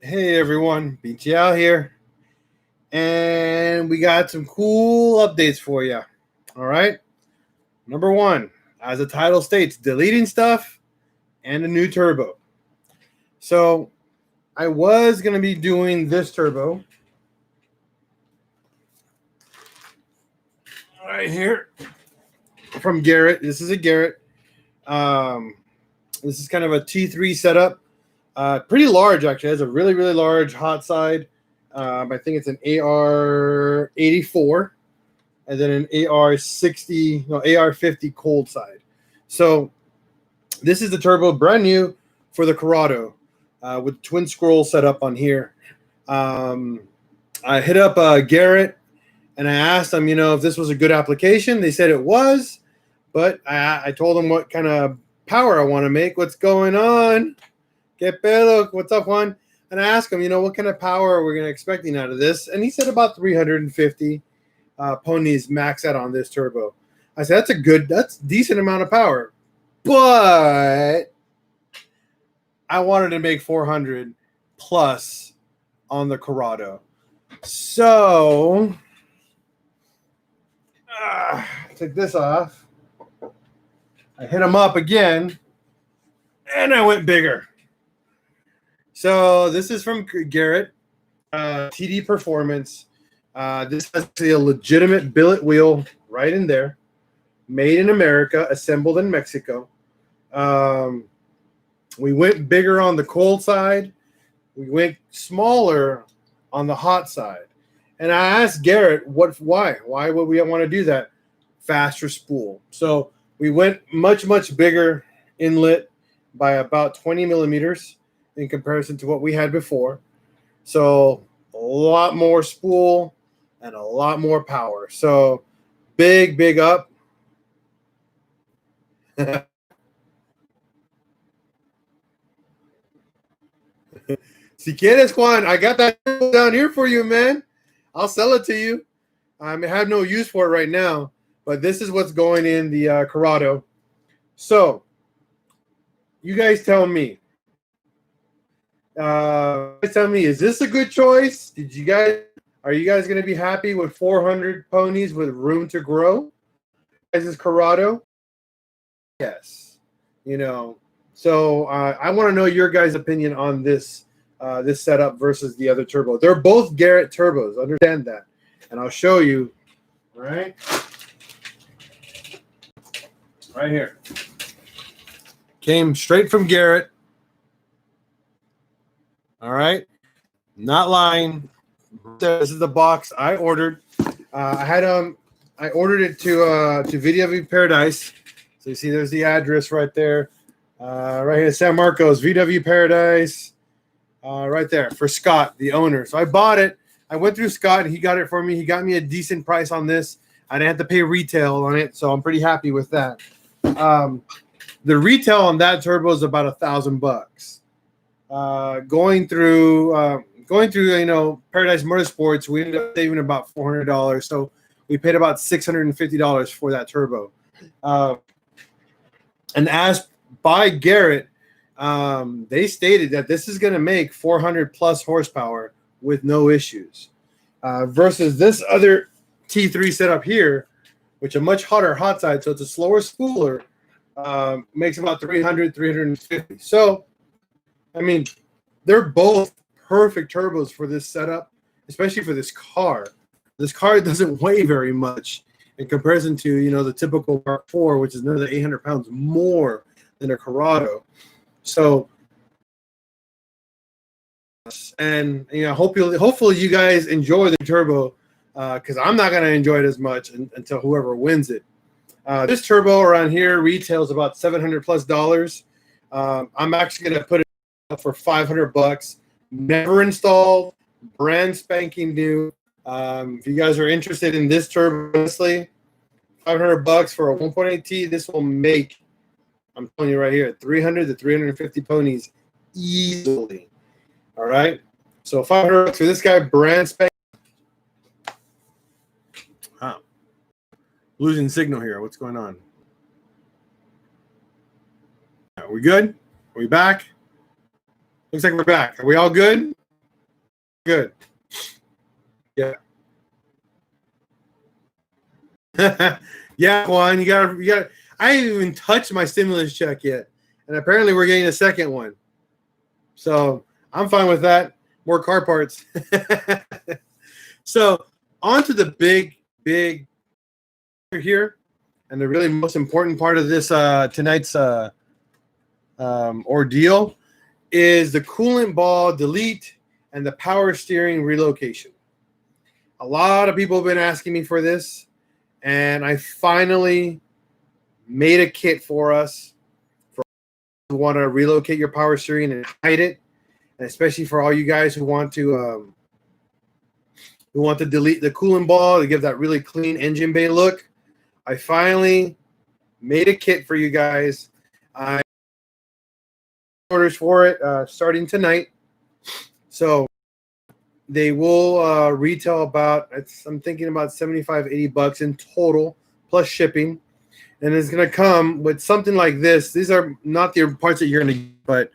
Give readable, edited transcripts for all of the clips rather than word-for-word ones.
Hey everyone, BTL here, and we got some cool updates for you. All right, number one, as the title states, deleting stuff and a new turbo. So I was going to be doing this turbo right here from Garrett. This is a Garrett. This is kind of a T3 setup. Pretty large, actually. It has a really, really large hot side. I think it's an AR84 and then an AR60, no, AR50 cold side. So this is the turbo, brand new for the Corrado with twin scroll set up on here. I hit up Garrett and I asked them, if this was a good application. They said it was, but I told them what kind of power I want to make. What's going on? Que pedo? What's up, Juan? And I asked him, what kind of power are we going to expecting out of this? And he said about 350 ponies max out on this turbo. I said, that's decent amount of power. But I wanted to make 400 plus on the Corrado. So I took this off. I hit him up again, and I went bigger. So this is from Garrett, TD Performance. This has a legitimate billet wheel right in there, made in America, assembled in Mexico. We went bigger on the cold side. We went smaller on the hot side. And I asked Garrett, why? Why would we want to do that? Faster spool. So we went much, much bigger inlet by about 20 millimeters in comparison to what we had before. So a lot more spool and a lot more power. So big up. Si quieres, Juan, I got that down here for you, man. I'll sell it to you. I have no use for it right now, but this is what's going in the Corrado. So you guys tell me. Is this a good choice? Are you guys going to be happy with 400 ponies with room to grow? As is Corrado? Yes. So I want to know your guys' opinion on this this setup versus the other turbo. They're both Garrett turbos. Understand that, and I'll show you. Right here. Came straight from Garrett. All right, not lying. This is the box I ordered. I ordered it to VW Paradise. So you see, there's the address right there. Right here, San Marcos, VW Paradise. Right there for Scott, the owner. So I bought it. I went through Scott. He got it for me. He got me a decent price on this. I didn't have to pay retail on it, so I'm pretty happy with that. The retail on that turbo is about $1,000. Going through Paradise Motorsports, we ended up saving about $400. So we paid about $650 for that turbo. And as by Garrett, they stated that this is going to make 400 plus horsepower with no issues, versus this other T3 setup here, which a much hotter hot side, so it's a slower spooler, makes about 300, 350. So I mean, they're both perfect turbos for this setup, especially for this car. This car doesn't weigh very much in comparison to, the typical Mark IV, which is another 800 pounds more than a Corrado. So, and, hopefully you guys enjoy the turbo, because I'm not going to enjoy it as much until whoever wins it. This turbo around here retails about $700 plus. I'm actually going to put it for $500, never installed, brand spanking new. If you guys are interested in this turbo, honestly, $500 for a 1.8T, this will make, I'm telling you right here, 300 to 350 ponies easily. All right, so $500 for this guy, brand spanking. Wow, losing signal here. What's going on? Are we good? Are we back? Looks like we're back. Are we all good? Good. Yeah. Yeah, Juan, you got. I haven't even touched my stimulus check yet, and apparently we're getting a second one. So I'm fine with that. More car parts. So on to the big here, and the really most important part of this tonight's ordeal is the coolant ball delete and the power steering relocation. A lot of people have been asking me for this, and I finally made a kit for us for who want to relocate your power steering and hide it, and especially for all you guys who want to delete the coolant ball to give that really clean engine bay look. I finally made a kit for you guys. I orders for it starting tonight, so they will retail about, I'm thinking about $75-$80 in total plus shipping, and it's going to come with something like this. These are not the parts that you're going to get, but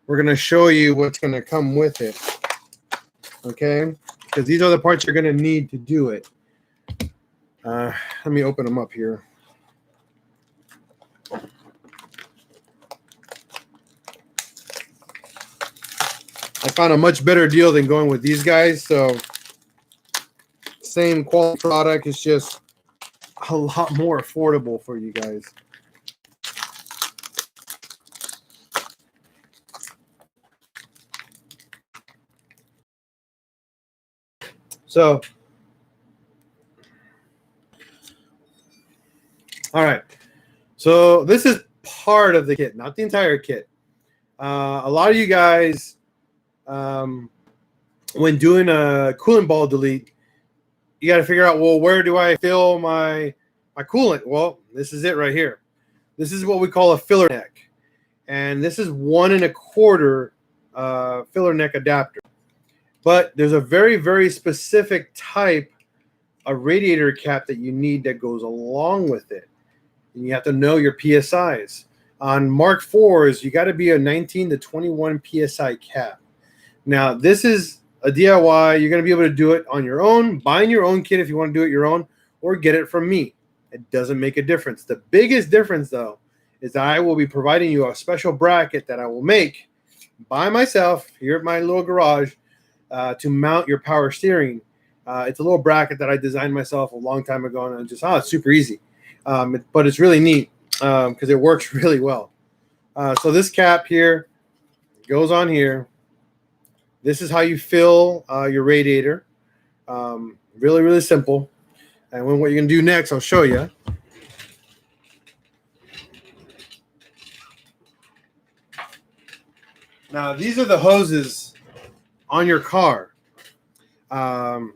we're going to show you what's going to come with it, okay, because these are the parts you're going to need to do it. Let me open them up here. I found a much better deal than going with these guys. So same quality product. It's just a lot more affordable for you guys. So, all right. So this is part of the kit, not the entire kit. A lot of you guys, when doing a coolant ball delete, you got to figure out, well, where do I fill my coolant? Well, this is it right here. This is what we call a filler neck, and this is 1 1/4 filler neck adapter. But there's a very, very specific type of radiator cap that you need that goes along with it, and you have to know your PSIs. On Mark IVs, you got to be a 19 to 21 PSI cap. Now, this is a DIY. You're going to be able to do it on your own, buying your own kit if you want to do it your own, or get it from me. It doesn't make a difference. The biggest difference, though, is that I will be providing you a special bracket that I will make by myself here at my little garage to mount your power steering. It's a little bracket that I designed myself a long time ago, and it's super easy. But it's really neat because it works really well. So this cap here goes on here. This is how you fill your radiator. Really, really simple. And what you're going to do next, I'll show you. Now, these are the hoses on your car.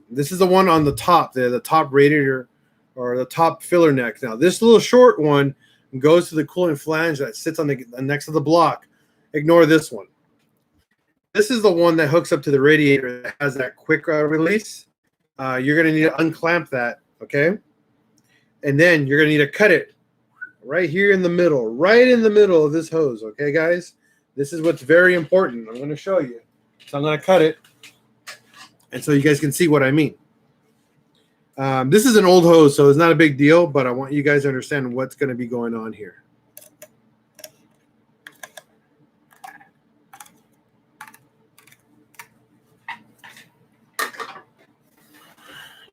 This is the one on the top there, the top radiator or the top filler neck. Now, this little short one goes to the coolant flange that sits on the next to the block. Ignore this one. This is the one that hooks up to the radiator that has that quick release. You're going to need to unclamp that, okay? And then you're going to need to cut it right here in the middle, right in the middle of this hose, okay, guys? This is what's very important. I'm going to show you. So I'm going to cut it, and so you guys can see what I mean. This is an old hose, so it's not a big deal, but I want you guys to understand what's going to be going on here.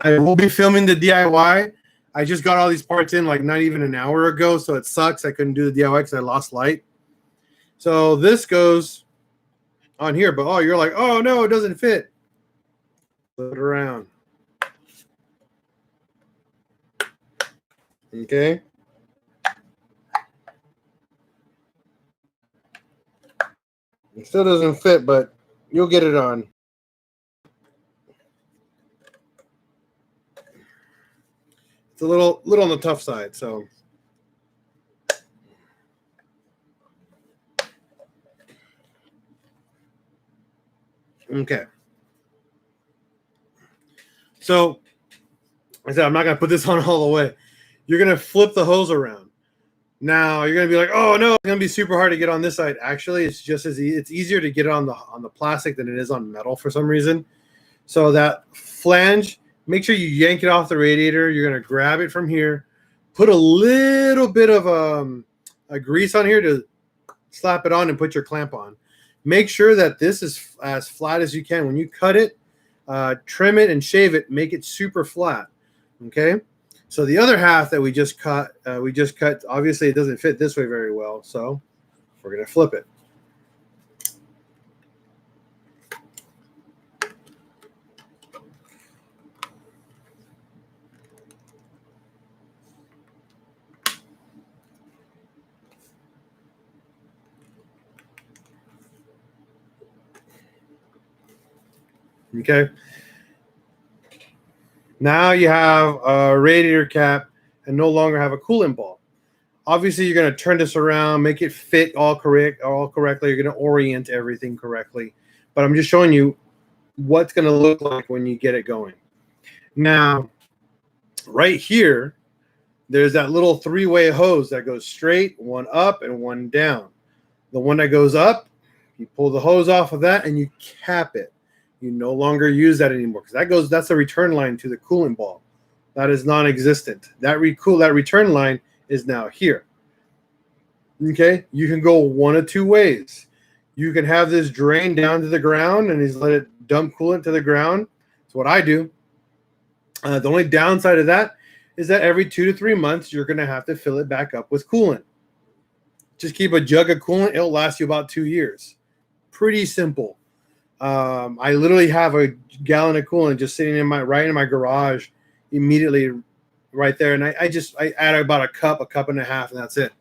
I will be filming the DIY. I just got all these parts in like not even an hour ago, so it sucks. I couldn't do the DIY because I lost light. So this goes on here, but you're like, oh no, it doesn't fit. Flip it around. Okay. It still doesn't fit, but you'll get it on. It's a little on the tough side, so. Okay. So I said I'm not gonna put this on all the way. You're gonna flip the hose around. Now you're gonna be like, oh no, it's gonna be super hard to get on this side. Actually, it's just it's easier to get it on the plastic than it is on metal for some reason. So that flange, make sure you yank it off the radiator. You're going to grab it from here, put a little bit of a grease on here to slap it on and put your clamp on. Make sure that this is as flat as you can. When you cut it, trim it and shave it, make it super flat. Okay. So the other half that we just cut, obviously it doesn't fit this way very well. So we're going to flip it. Okay. Now you have a radiator cap and no longer have a coolant ball. Obviously, you're going to turn this around, make it fit all correctly. You're going to orient everything correctly. But I'm just showing you what's going to look like when you get it going. Now, right here, there's that little three-way hose that goes straight, one up, and one down. The one that goes up, you pull the hose off of that, and you cap it. You no longer use that anymore because that's a return line to the coolant ball. That is non-existent. That return line is now here. Okay, you can go one of two ways. You can have this drain down to the ground and just let it dump coolant to the ground. That's what I do. The only downside of that is that every 2 to 3 months you're going to have to fill it back up with coolant. Just keep a jug of coolant; it'll last you about 2 years. Pretty simple. I literally have a gallon of coolant just sitting right in my garage, immediately right there, and I add about a cup and a half, and that's it.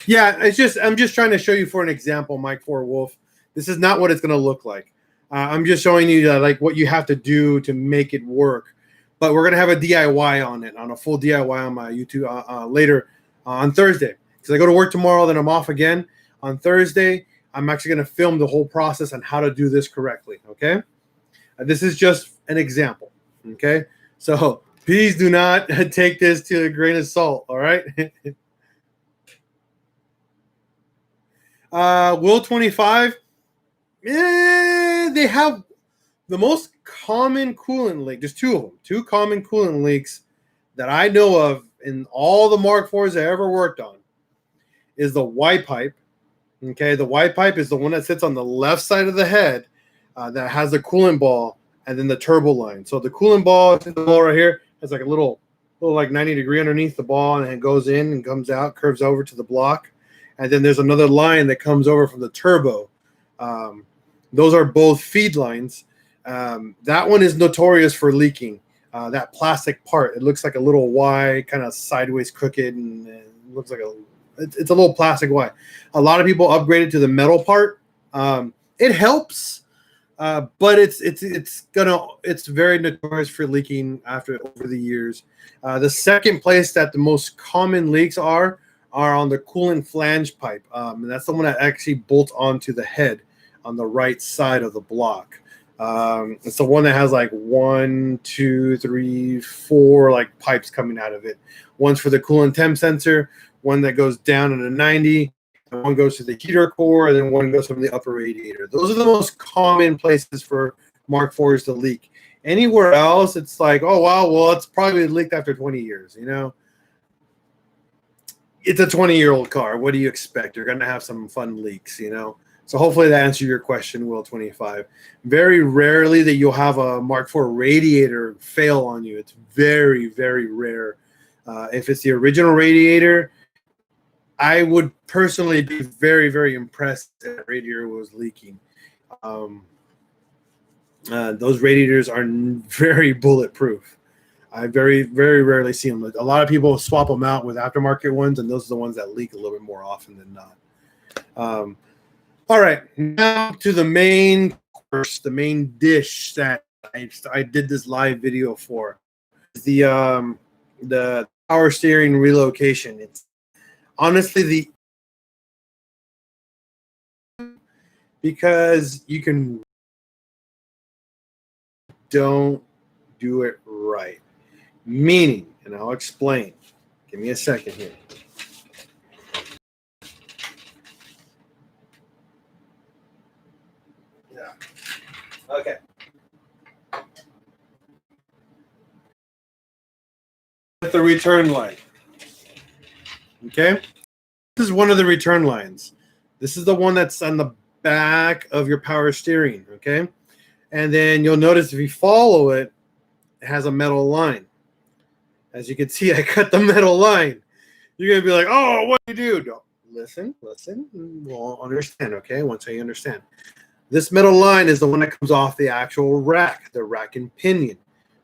Yeah, I'm just trying to show you for an example, Mike 4 Wolf. This is not what it's going to look like. I'm just showing you like what you have to do to make it work. But we're going to have a DIY on it, on a full DIY on my YouTube later on Thursday. Because I go to work tomorrow, then I'm off again. On Thursday, I'm actually going to film the whole process on how to do this correctly, okay? This is just an example, okay? So please do not take this to a grain of salt, all right? Will 25, they have the most common coolant leak. There's two of them, two common coolant leaks that I know of in all the Mark IVs I ever worked on is the Y pipe. Okay, the Y pipe is the one that sits on the left side of the head that has the coolant ball and then the turbo line. So the coolant ball, the ball right here, has like a little like 90-degree underneath the ball, and it goes in and comes out, curves over to the block. And then there's another line that comes over from the turbo. Those are both feed lines. That one is notorious for leaking. That plastic part, it looks like a little Y, kind of sideways crooked, and it looks like it's a little plastic Y. A lot of people upgraded to the metal part. It helps, but it's very notorious for leaking over the years. The second place that the most common leaks are on the coolant flange pipe, and that's the one that actually bolts onto the head on the right side of the block. It's the one that has like 1, 2, 3, 4 like pipes coming out of it. One's for the coolant temp sensor, one that goes down into 90, and one goes to the heater core, and then one goes from the upper radiator. Those are the most common places for Mark IVs to leak. Anywhere else, it's like, oh wow, well it's probably leaked after 20 years. You know, it's a 20-year-old car. What do you expect? You're going to have some fun leaks, you know. So hopefully that answers your question, Will 25. Very rarely that you'll have a Mark IV radiator fail on you. It's very, very rare. If it's the original radiator, I would personally be very, very impressed if the radiator was leaking. Those radiators are very bulletproof. I very, very rarely see them. A lot of people swap them out with aftermarket ones, and those are the ones that leak a little bit more often than not. All right, now to the main course, the main dish that I did this live video for. The power steering relocation. It's honestly because you don't do it right. Meaning, and I'll explain. Give me a second here. Yeah. Okay. the return line. Okay, this is one of the return lines. This is the one that's on the back of your power steering. Okay, and then you'll notice if you follow it, it has a metal line. As you can see, I cut the metal line. You're gonna be like, "Oh, what do you do?" No, listen. We'll understand. Okay, once I understand, this metal line is the one that comes off the actual rack, the rack and pinion.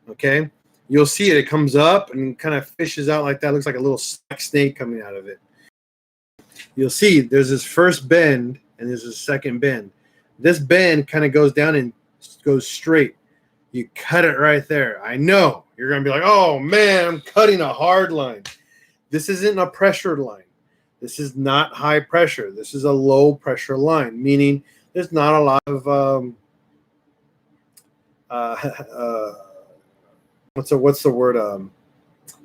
Okay, you'll see it. It comes up and kind of fishes out like that. Looks like a little snake coming out of it. You'll see there's this first bend and there's a second bend. This bend kind of goes down and goes straight. You cut it right there. I know you're going to be like, oh man, I'm cutting a hard line. This isn't a pressure line. This is not high pressure. This is a low pressure line, meaning there's not a lot of what's the word?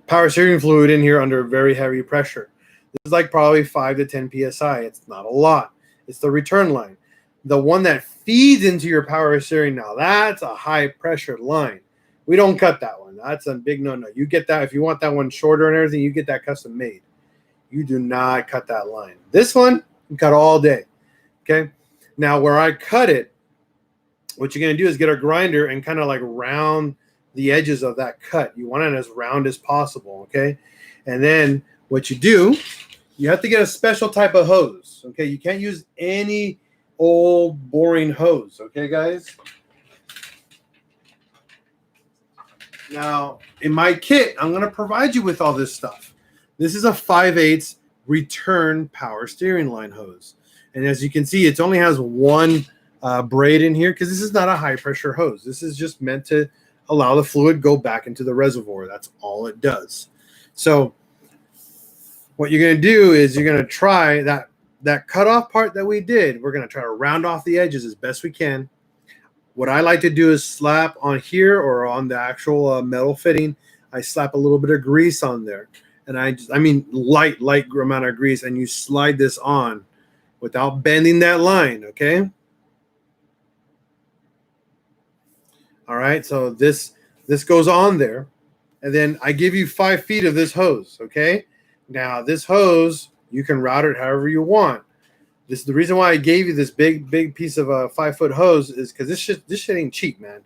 Power steering fluid in here under very heavy pressure. This is like probably 5 to 10 psi. It's not a lot. It's the return line. The one that feeds into your power steering now, that's a high pressure line. We don't cut that one. That's a big no-no. You get that if you want that one shorter and everything, you get that custom made. You do not cut that line. This one, you cut all day. Okay. Now where I cut it, what you're going to do is get a grinder and kind of like round the edges of that cut. You want it as round as possible. Okay. And then what you do, you have to get a special type of hose. Okay. You can't use any old boring hose. Okay, guys. Now, in my kit, I'm going to provide you with all this stuff. This is a 5/8 return power steering line hose. And as you can see, it only has one braid in here because this is not a high pressure hose. This is just meant to allow the fluid go back into the reservoir. That's all it does. So what you're going to do is you're going to try that cutoff part that we did. We're going to try to round off the edges as best we can. What I like to do is slap on here or on the actual metal fitting. I slap a little bit of grease on there. And I mean light amount of grease. And you slide this on without bending that line, okay? All right, so this goes on there. And then I give you 5 feet of this hose, okay? Now, this hose, you can route it however you want. This is the reason why I gave you this big piece of a 5-foot hose is because this shit ain't cheap, man.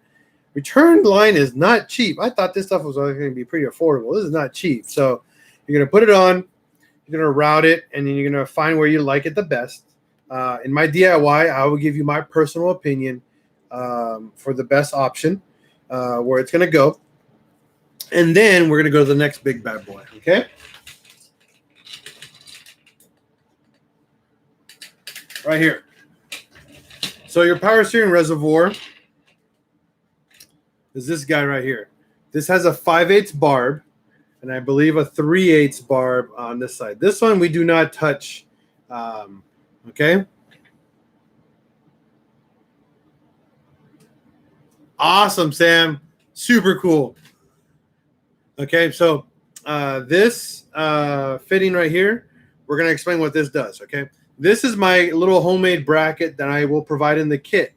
Return line is not cheap. I thought this stuff was going to be pretty affordable. This is not cheap. So you're going to put it on, you're going to route it, and then you're going to find where you like it the best. In my DIY, I will give you my personal opinion for the best option, where it's going to go. And then we're going to go to the next big bad boy, okay? Right here. So your power steering reservoir is this guy right here. This has a 5/8 barb, and I believe a 3/8 barb on this side. This one we do not touch. Okay. Awesome, Sam. Super cool. Okay, so this fitting right here, we're going to explain what this does, okay? This is my little homemade bracket that I will provide in the kit.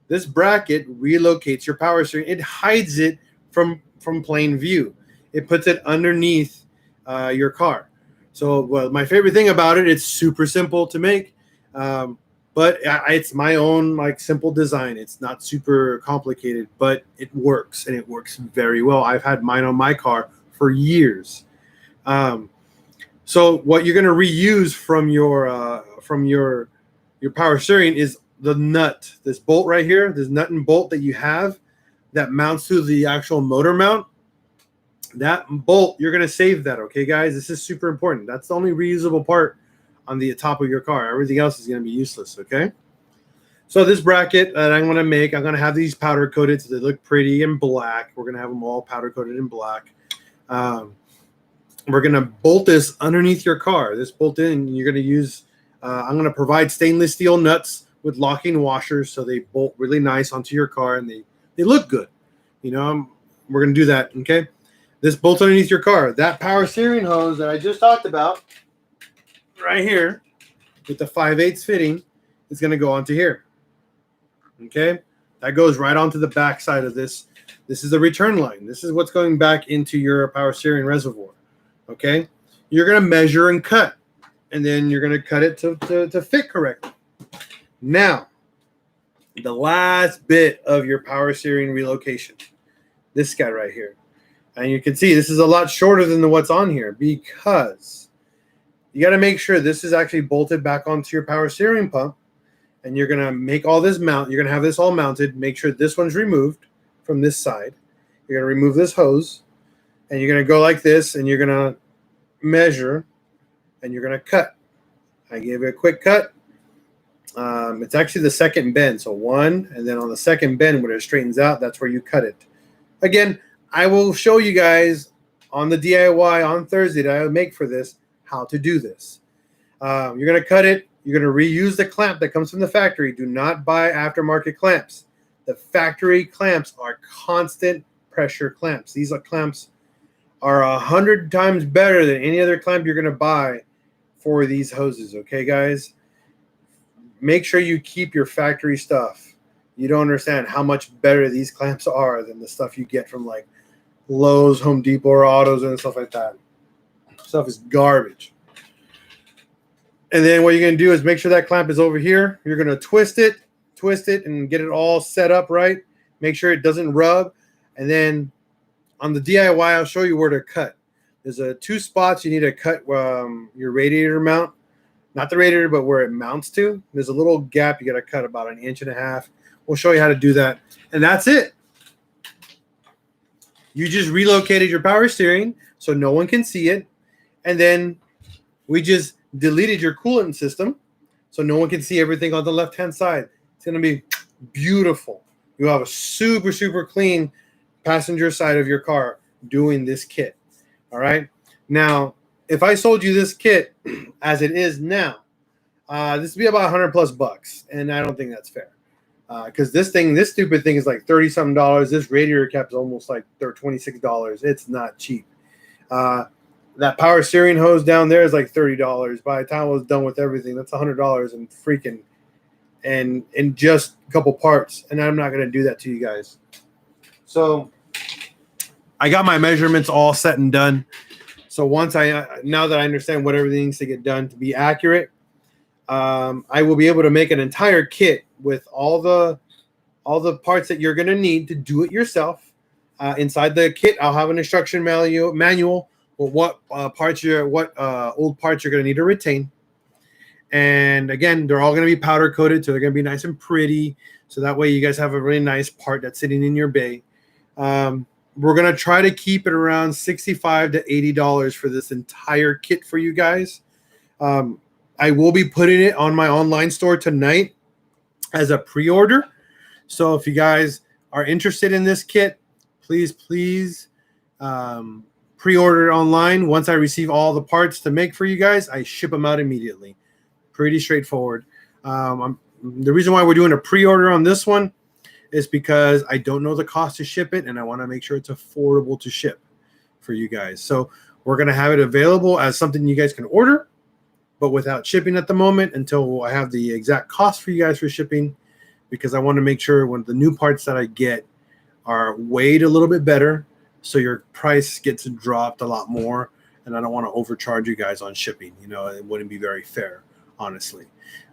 This bracket relocates your power steering. It hides it from plain view. It puts it underneath your car. So, well, my favorite thing about it, it's super simple to make, but it's my own like simple design. It's not super complicated, but it works, and it works very well. I've had mine on my car for years. So what you're going to reuse from your power steering is the nut, this bolt right here, this nut and bolt that you have that mounts to the actual motor mount. That bolt, you're going to save that, okay, guys? This is super important. That's the only reusable part on the top of your car. Everything else is going to be useless, okay? So this bracket that I'm going to make, I'm going to have these powder coated so they look pretty and black. We're going to have them all powder coated in black. We're going to bolt this underneath your car. This bolt in, you're going to use, I'm going to provide stainless steel nuts with locking washers so they bolt really nice onto your car and they look good. You know, we're going to do that, okay? This bolts underneath your car. That power steering hose that I just talked about right here with the 5/8 fitting is going to go onto here, okay? That goes right onto the back side of this. This is the return line. This is what's going back into your power steering reservoir. Okay, you're going to measure and cut, and then you're going to cut it to fit correctly. Now, the last bit of your power steering relocation, this guy right here. And you can see this is a lot shorter than what's on here because you got to make sure this is actually bolted back onto your power steering pump. And you're going to make all this mount. You're going to have this all mounted. Make sure this one's removed from this side. You're going to remove this hose. And you're going to go like this. And you're going to measure. And you're going to cut. I gave it a quick cut. It's actually the second bend. So one. And then on the second bend where it straightens out, that's where you cut it. Again, I will show you guys on the DIY on Thursday that I make for this how to do this. You're going to cut it. You're going to reuse the clamp that comes from the factory. Do not buy aftermarket clamps. The factory clamps are constant pressure clamps. These clamps are 100 times better than any other clamp you're going to buy for these hoses. Okay, guys? Make sure you keep your factory stuff. You don't understand how much better these clamps are than the stuff you get from like Lowe's, Home Depot, or Autos and stuff like that. Stuff is garbage. And then what you're going to do is make sure that clamp is over here. You're going to twist it, and get it all set up right. Make sure it doesn't rub. And then on the DIY, I'll show you where to cut. There's two spots you need to cut your radiator mount. Not the radiator, but where it mounts to. There's a little gap you got to cut about 1.5 inches. We'll show you how to do that. And that's it. You just relocated your power steering so no one can see it. And then we just deleted your coolant system so no one can see everything on the left-hand side. It's going to be beautiful. You have a super, super clean passenger side of your car doing this kit. All right. Now, if I sold you this kit as it is now, this would be about $100+ and I don't think that's fair. Because this stupid thing is like $30-something. This radiator cap is almost like $26. It's not cheap. That power steering hose down there is like $30. By the time I was done with everything, that's $100 and freaking and in just a couple parts. And I'm not gonna do that to you guys. So I got my measurements all set and done. So now that I understand what everything needs to get done to be accurate, I will be able to make an entire kit with all the parts that you're gonna need to do it yourself. Inside the kit, I'll have an instruction manual. Well, what old parts you're going to need to retain. And again, they're all going to be powder coated, so they're going to be nice and pretty. So that way you guys have a really nice part that's sitting in your bay. We're going to try to keep it around $65 to $80 for this entire kit for you guys. I will be putting it on my online store tonight as a pre-order. So if you guys are interested in this kit, please pre-order it online. Once I receive all the parts to make for you guys, I ship them out immediately. Pretty straightforward. The reason why we're doing a pre-order on this one is because I don't know the cost to ship it, and I want to make sure it's affordable to ship for you guys. So we're going to have it available as something you guys can order, but without shipping at the moment until I have the exact cost for you guys for shipping, because I want to make sure when the new parts that I get are weighed a little bit better, so your price gets dropped a lot more, and I don't want to overcharge you guys on shipping. You know, it wouldn't be very fair, honestly.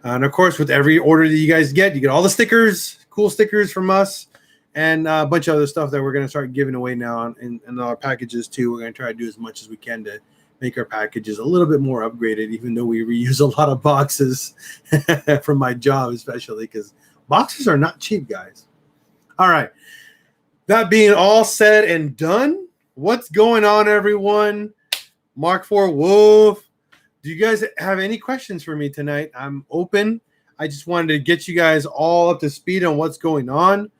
And of course, with every order that you guys get, you get all the stickers, cool stickers from us, and a bunch of other stuff that we're going to start giving away now in our packages too. We're going to try to do as much as we can to make our packages a little bit more upgraded, even though we reuse a lot of boxes from my job, especially because boxes are not cheap, guys. All right. That being all said and done, what's going on, everyone? Mark IV Wolf. Do you guys have any questions for me tonight? I'm open. I just wanted to get you guys all up to speed on what's going on.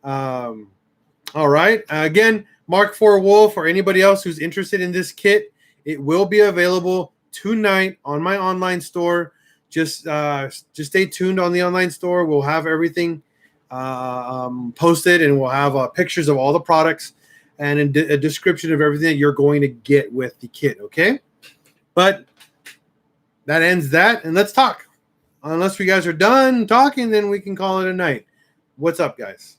All right. Again, Mark IV Wolf or anybody else who's interested in this kit, it will be available tonight on my online store. Just stay tuned on the online store. We'll have everything posted, and we'll have pictures of all the products and a description of everything that you're going to get with the kit. Okay, but that ends that, and let's talk. Unless you guys are done talking, then we can call it a night. What's up, guys?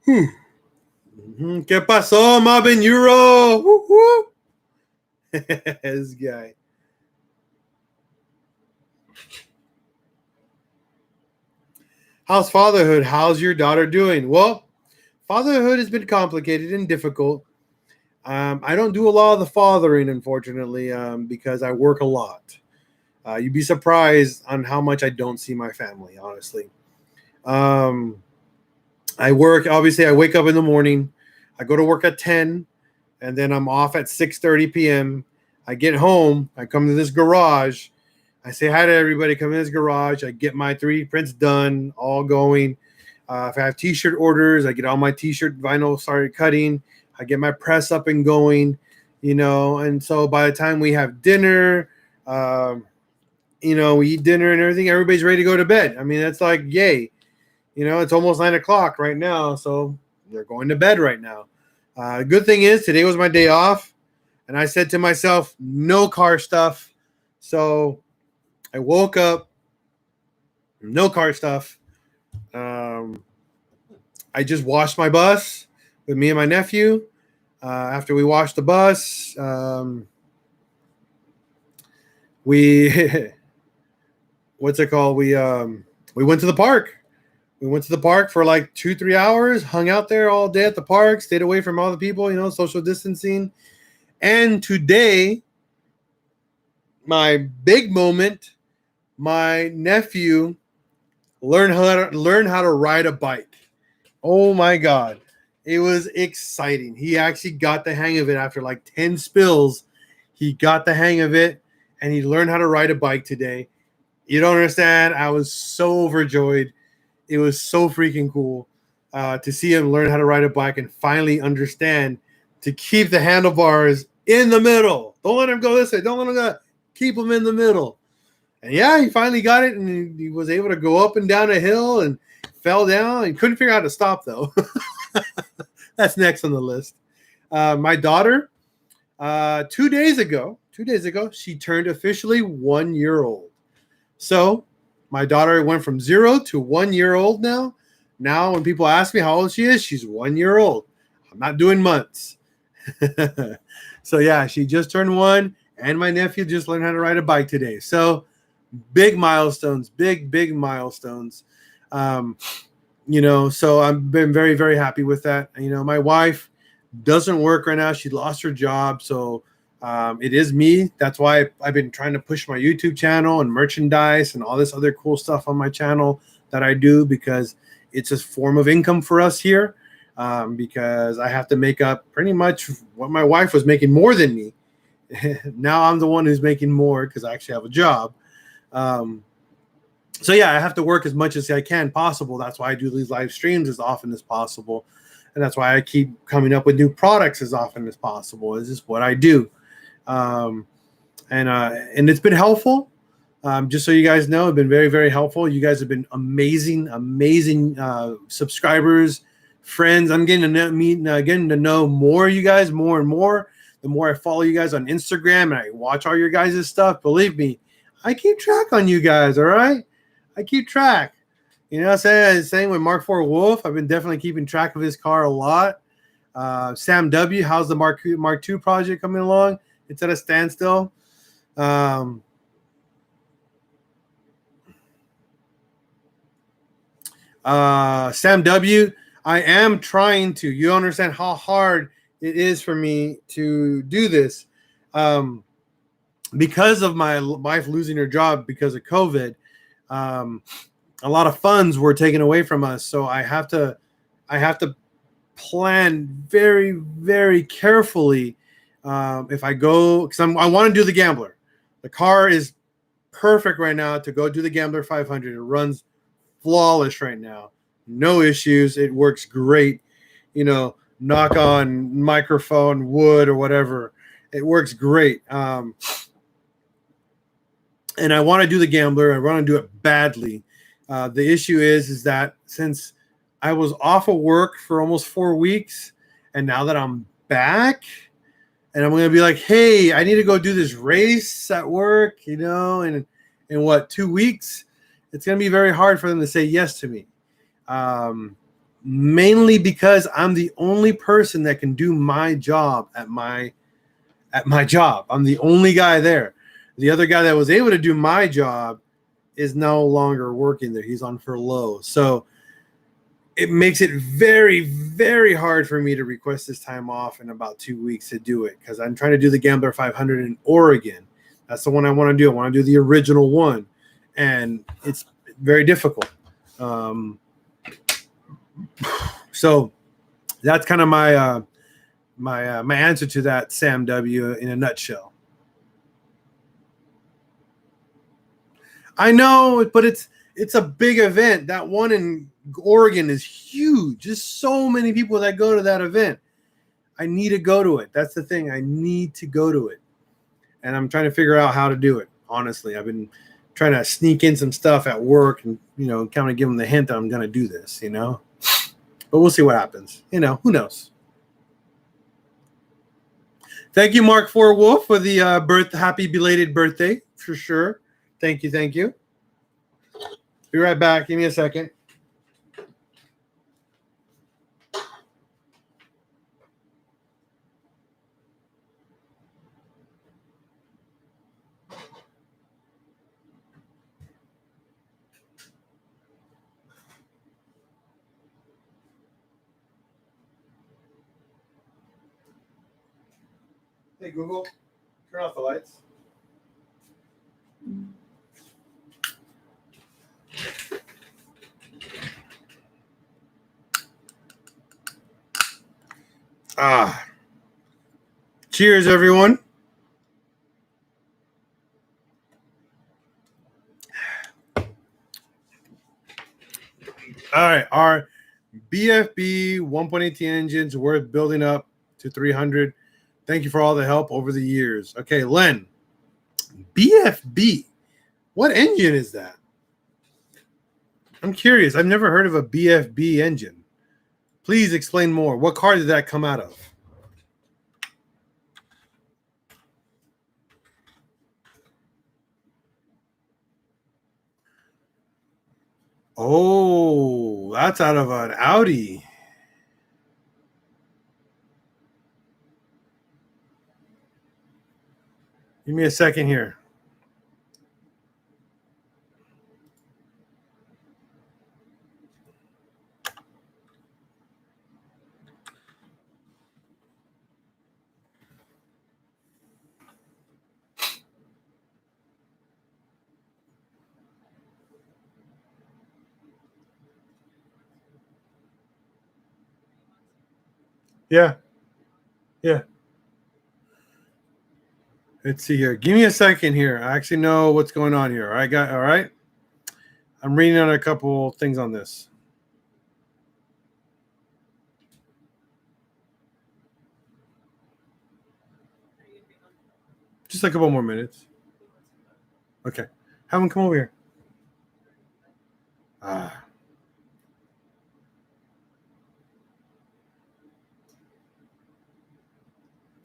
¿Qué pasó, Marvin Euro? Woo-hoo. This guy. How's fatherhood? How's your daughter doing? Well, fatherhood has been complicated and difficult. I don't do a lot of the fathering, unfortunately, because I work a lot. You'd be surprised on how much I don't see my family, honestly. I work, obviously, I wake up in the morning. I go to work at 10, and then I'm off at 6:30 p.m. I get home. I come to this garage. I say hi to everybody. Come in this garage. I get my 3D prints done, all going. If I have T-shirt orders, I get all my T-shirt vinyl started cutting. I get my press up and going, And so by the time we have dinner, we eat dinner and everything, everybody's ready to go to bed. I mean, that's like, yay. It's almost 9 o'clock right now, so they're going to bed right now. Good thing is today was my day off, and I said to myself, no car stuff. So I woke up, no car stuff. I just washed my bus with me and my nephew. After we washed the bus, we what's it called? We went to the park. We went to the park for like 2-3 hours, hung out there all day at the park, stayed away from all the people, social distancing. And today, my big moment, my nephew learned how to ride a bike. Oh my God. It was exciting. He actually got the hang of it after like 10 spills. He got the hang of it, and he learned how to ride a bike today. You don't understand. I was so overjoyed. It was so freaking cool to see him learn how to ride a bike and finally understand to keep the handlebars in the middle. Don't let him go this way. Don't let him go. Keep him in the middle. And yeah, he finally got it, and he was able to go up and down a hill and fell down. He couldn't figure out how to stop, though. That's next on the list. My daughter, 2 days ago, she turned officially 1 year old. So my daughter went from 0 to 1 year old now. Now, when people ask me how old she is, she's 1 year old. I'm not doing months. So yeah, she just turned 1, and my nephew just learned how to ride a bike today. So big milestones, big milestones. So I've been very, very happy with that. My wife doesn't work right now. She lost her job. So it is me. That's why I've been trying to push my YouTube channel and merchandise and all this other cool stuff on my channel that I do, because it's a form of income for us here. Because I have to make up pretty much what my wife was making more than me. Now I'm the one who's making more because I actually have a job. So yeah, I have to work as much as I can possible. That's why I do these live streams as often as possible. And that's why I keep coming up with new products as often as possible. It's just what I do. And it's been helpful. Just so you guys know, it's been very, very helpful. You guys have been amazing subscribers, friends. I'm getting to know more of you guys, more and more. The more I follow you guys on Instagram and I watch all your guys' stuff, believe me, I keep track on you guys, all right? I keep track. Same with Mark IV Wolf. I've been definitely keeping track of his car a lot. Sam W., how's the Mark II project coming along? It's at a standstill. Sam W., I am trying to. You understand how hard it is for me to do this. Because of my wife losing her job because of COVID, a lot of funds were taken away from us. So I have to plan very, very carefully. If I go, because I want to do the Gambler. The car is perfect right now to go do the Gambler 500. It runs flawless right now. No issues. It works great. Knock on microphone, wood, or whatever. It works great. And I want to do the Gambler. I want to do it badly. The issue is that since I was off of work for almost 4 weeks, and now that I'm back, and I'm going to be like, hey, I need to go do this race at work, in 2 weeks, it's going to be very hard for them to say yes to me. mainly because I'm the only person that can do my job at my job. I'm the only guy there. The other guy that was able to do my job is no longer working there. He's on furlough. So it makes it very, very hard for me to request this time off in about 2 weeks to do it, because I'm trying to do the Gambler 500 in Oregon. That's the one I want to do. I want to do the original one, and it's very difficult. So that's kind of my my answer to that, Sam W, in a nutshell. I know, but it's a big event. That one in Oregon is huge. There's so many people that go to that event. I need to go to it. That's the thing. I need to go to it. And I'm trying to figure out how to do it. Honestly, I've been trying to sneak in some stuff at work and, kind of give them the hint that I'm going to do this, But we'll see what happens. Who knows? Thank you, Mark Four Wolf, for the happy belated birthday, for sure. Thank you. Be right back. Give me a second. Hey, Google, turn off the lights. Cheers, everyone. All right, our BFB 1.8T engines worth building up to 300. Thank you for all the help over the years. Okay, Len, BFB, what engine is that? I'm curious. I've never heard of a BFB engine. Please explain more. What car did that come out of? Oh, that's out of an Audi. Give me a second here. Yeah. Let's see here. Give me a second here. I actually know what's going on here. All right. I'm reading on a couple things on this. Just a couple more minutes. Okay. Have them come over here.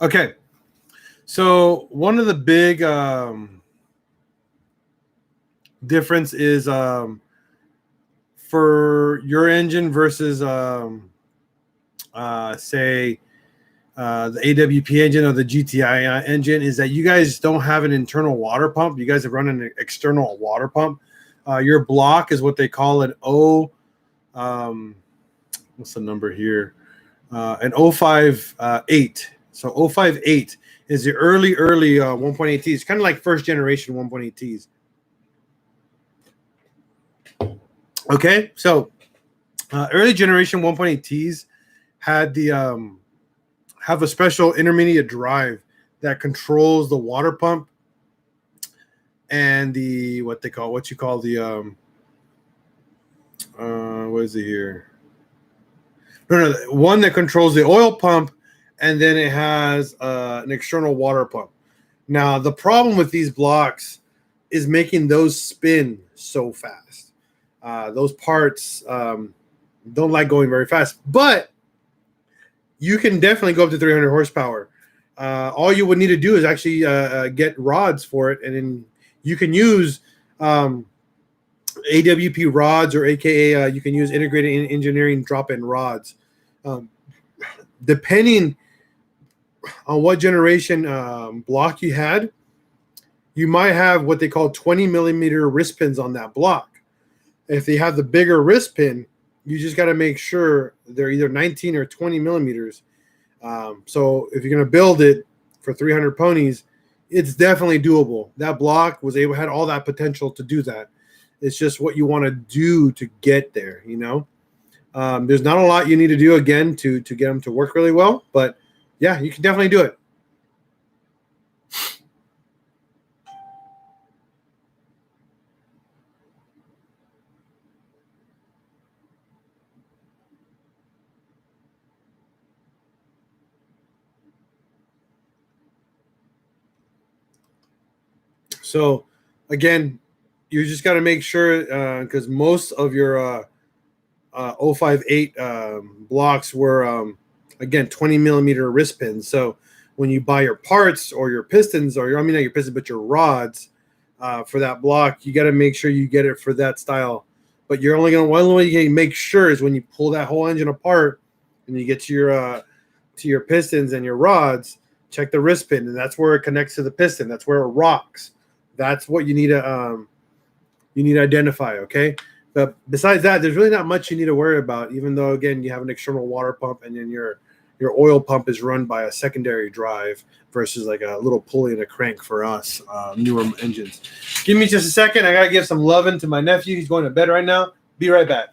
Okay. So one of the big difference is for your engine versus say the AWP engine or the GTI engine is that you guys don't have an internal water pump. You guys have run an external water pump. Your block is what they call an what's the number here? An 058. So 058 is the early 1.8Ts, kind of like first generation 1.8Ts. Okay, so early generation 1.8Ts had the have a special intermediate drive that controls the water pump and the what you call the what is it here? No, one that controls the oil pump, and then it has an external water pump. Now, the problem with these blocks is making those spin so fast. Those parts don't like going very fast, but you can definitely go up to 300 horsepower. All you would need to do is actually get rods for it, and then you can use AWP rods, or AKA you can use integrated engineering drop-in rods. Um, Depending on what generation block you had, you might have what they call 20 millimeter wrist pins on that block. If they have the bigger wrist pin, you just got to make sure they're either 19 or 20 millimeters. So if you're going to build it for 300 ponies, it's definitely doable. That block had all that potential to do that. It's just what you want to do to get there, you know. There's not a lot you need to do again to get them to work really well, but yeah, you can definitely do it. So again, you just got to make sure, because most of your 058 blocks were again 20 millimeter wrist pins. So when you buy your parts or your pistons, or not your pistons, but your rods for that block, you got to make sure you get it for that style. But you're only going to, one way you can make sure is when you pull that whole engine apart and you get to your pistons and your rods, check the wrist pin, and that's where it connects to the piston. That's where it rocks. That's what you need to identify. Okay. But besides that, there's really not much you need to worry about, even though, again, you have an external water pump and then your oil pump is run by a secondary drive versus like a little pulley and a crank for us, newer engines. Give me just a second. I got to give some loving to my nephew. He's going to bed right now. Be right back.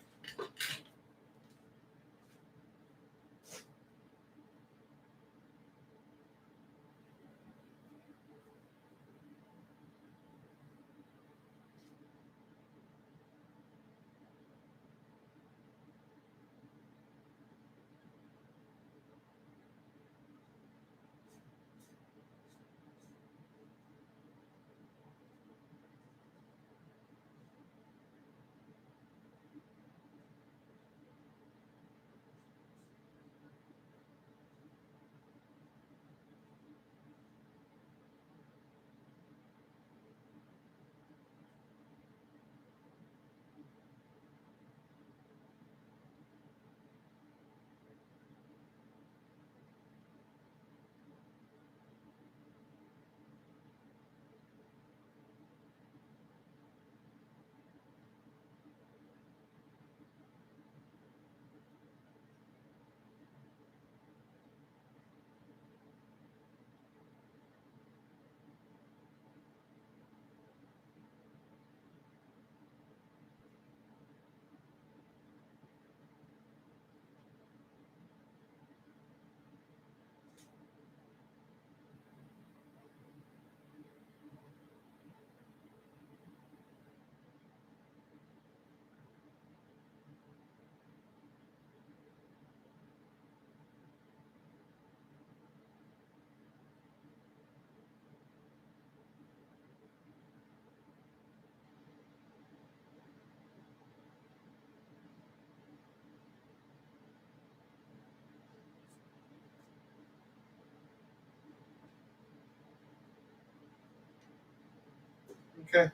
Okay.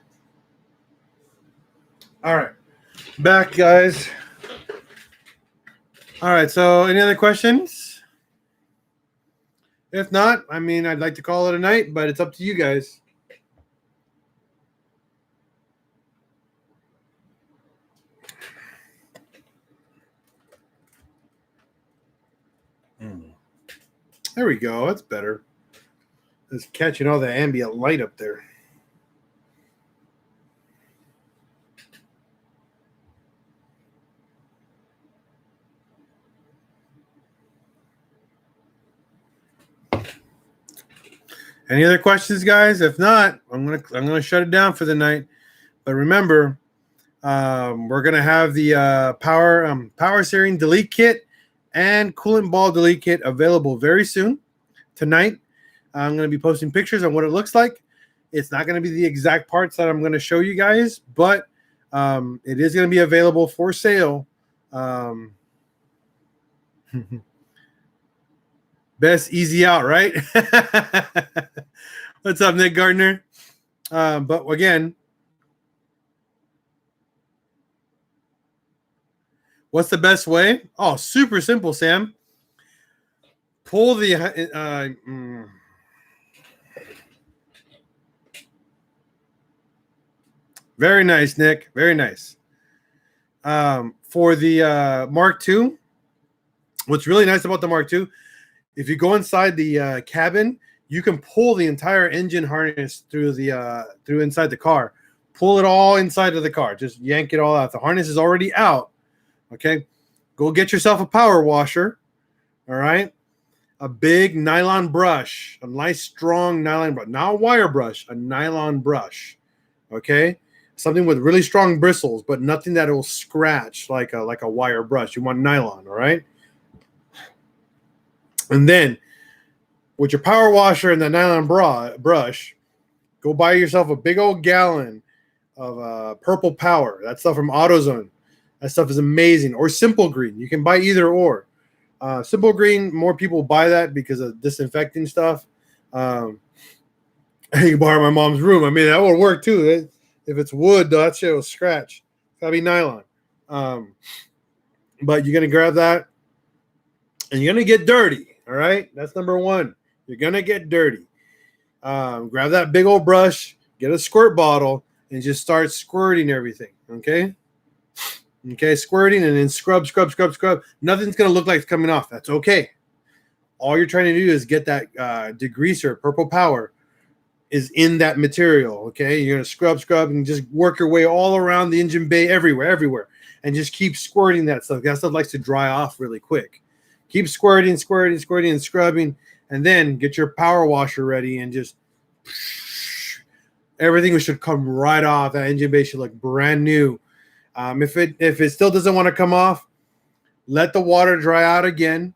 All right. Back, guys. All right. So any other questions? If not, I'd like to call it a night, but it's up to you guys. There we go. That's better. It's catching all the ambient light up there. Any other questions, guys? If not, I'm gonna shut it down for the night. But remember, we're gonna have the power steering delete kit and coolant ball delete kit available very soon. Tonight, I'm gonna be posting pictures on what it looks like. It's not gonna be the exact parts that I'm gonna show you guys, but it is gonna be available for sale. Best easy out, right? What's up, Nick Gardner? But again, What's the best way? Oh, super simple, Sam. Pull the very nice, Nick. Very nice. For the Mark II, what's really nice about the Mark II, if you go inside the cabin, you can pull the entire engine harness through inside the car. Pull it all inside of the car. Just yank it all out. The harness is already out. Okay, go get yourself a power washer. All right, a big nylon brush, a nice strong nylon brush, not a wire brush, a nylon brush. Okay, something with really strong bristles, but nothing that will scratch like a wire brush. You want nylon, all right? And then with your power washer and the nylon brush, go buy yourself a big old gallon of Purple Power. That stuff from AutoZone. That stuff is amazing. Or Simple Green. You can buy either or. Simple Green, more people buy that because of disinfecting stuff. You can borrow my mom's room. I mean, that would work too. If it's wood, though, that shit will scratch. It's got to be nylon. But you're going to grab that, and you're going to get dirty. All right? That's number one. You're going to get dirty. Grab that big old brush, get a squirt bottle, and just start squirting everything. Okay? Okay, squirting and then scrub. Nothing's going to look like it's coming off. That's okay. All you're trying to do is get that degreaser, Purple Power, is in that material. Okay, you're going to scrub, and just work your way all around the engine bay, everywhere. And just keep squirting that stuff. That stuff likes to dry off really quick. Keep squirting, and scrubbing, and then get your power washer ready and just everything should come right off. That engine bay should look brand new. If it still doesn't want to come off, let the water dry out again.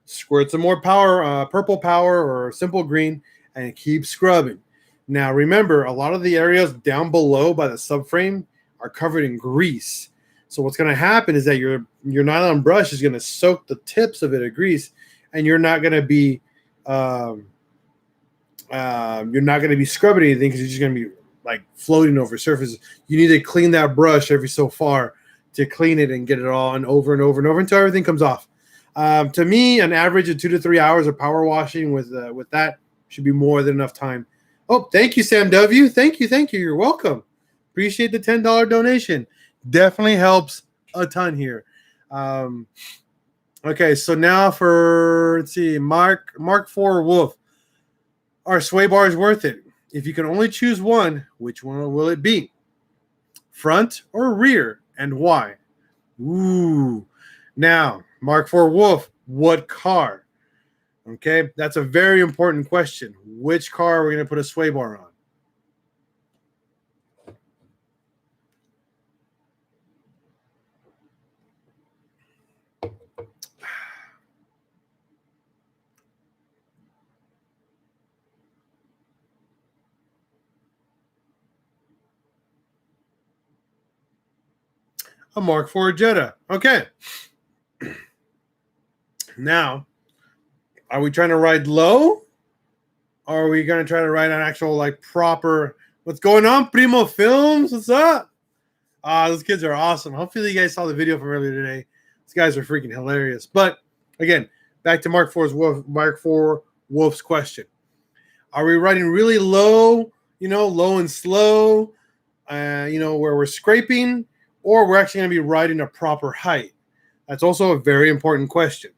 Squirt some more Purple Power or Simple Green, and keep scrubbing. Now remember, a lot of the areas down below by the subframe are covered in grease. So what's going to happen is that your nylon brush is going to soak the tips of it in grease, and you're not going to be scrubbing anything because you're just going to be like floating over surfaces. You need to clean that brush every so far to clean it and get it all and over until everything comes off. To me, an average of 2 to 3 hours of power washing with that should be more than enough time. Oh, thank you, Sam W. Thank you. You're welcome. Appreciate the $10 donation. Definitely helps a ton here. Okay, so now for, let's see, Mark IV Wolf. Are sway bars worth it? If you can only choose one, which one will it be? Front or rear, and why? Ooh. Now, Mark IV Wolf, what car? Okay, that's a very important question. Which car are we going to put a sway bar on? A Mark IV Jetta. Okay. Now, are we trying to ride low? Or are we going to try to ride an actual, like, proper... What's going on, Primo Films? What's up? Those kids are awesome. Hopefully you guys saw the video from earlier today. These guys are freaking hilarious. But, again, back to Mark IV Wolf's question. Are we riding really low, low and slow, where we're scraping, or we're actually going to be riding a proper height? That's also a very important question.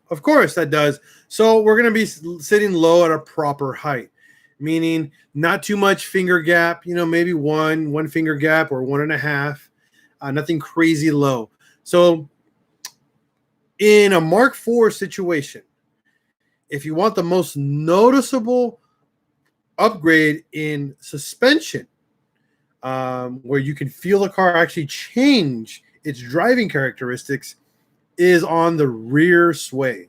Of course that does. So we're going to be sitting low at a proper height, meaning not too much finger gap, maybe one finger gap or 1.5, nothing crazy low. So in a Mark IV situation, if you want the most noticeable upgrade in suspension, where you can feel the car actually change its driving characteristics, is on the rear sway.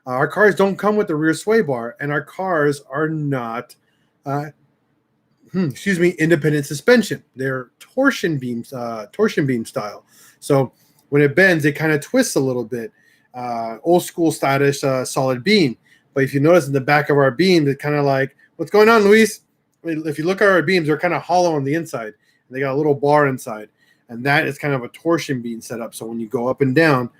Our cars don't come with the rear sway bar, and our cars are not, independent suspension. They're torsion beam style. So when it bends, it kind of twists a little bit. Old school stylish solid beam. But if you notice in the back of our beam, it's kind of like, what's going on, Luis? If you look at our beams, they're kind of hollow on the inside. And they got a little bar inside. And that is kind of a torsion beam set up. So when you go up and down,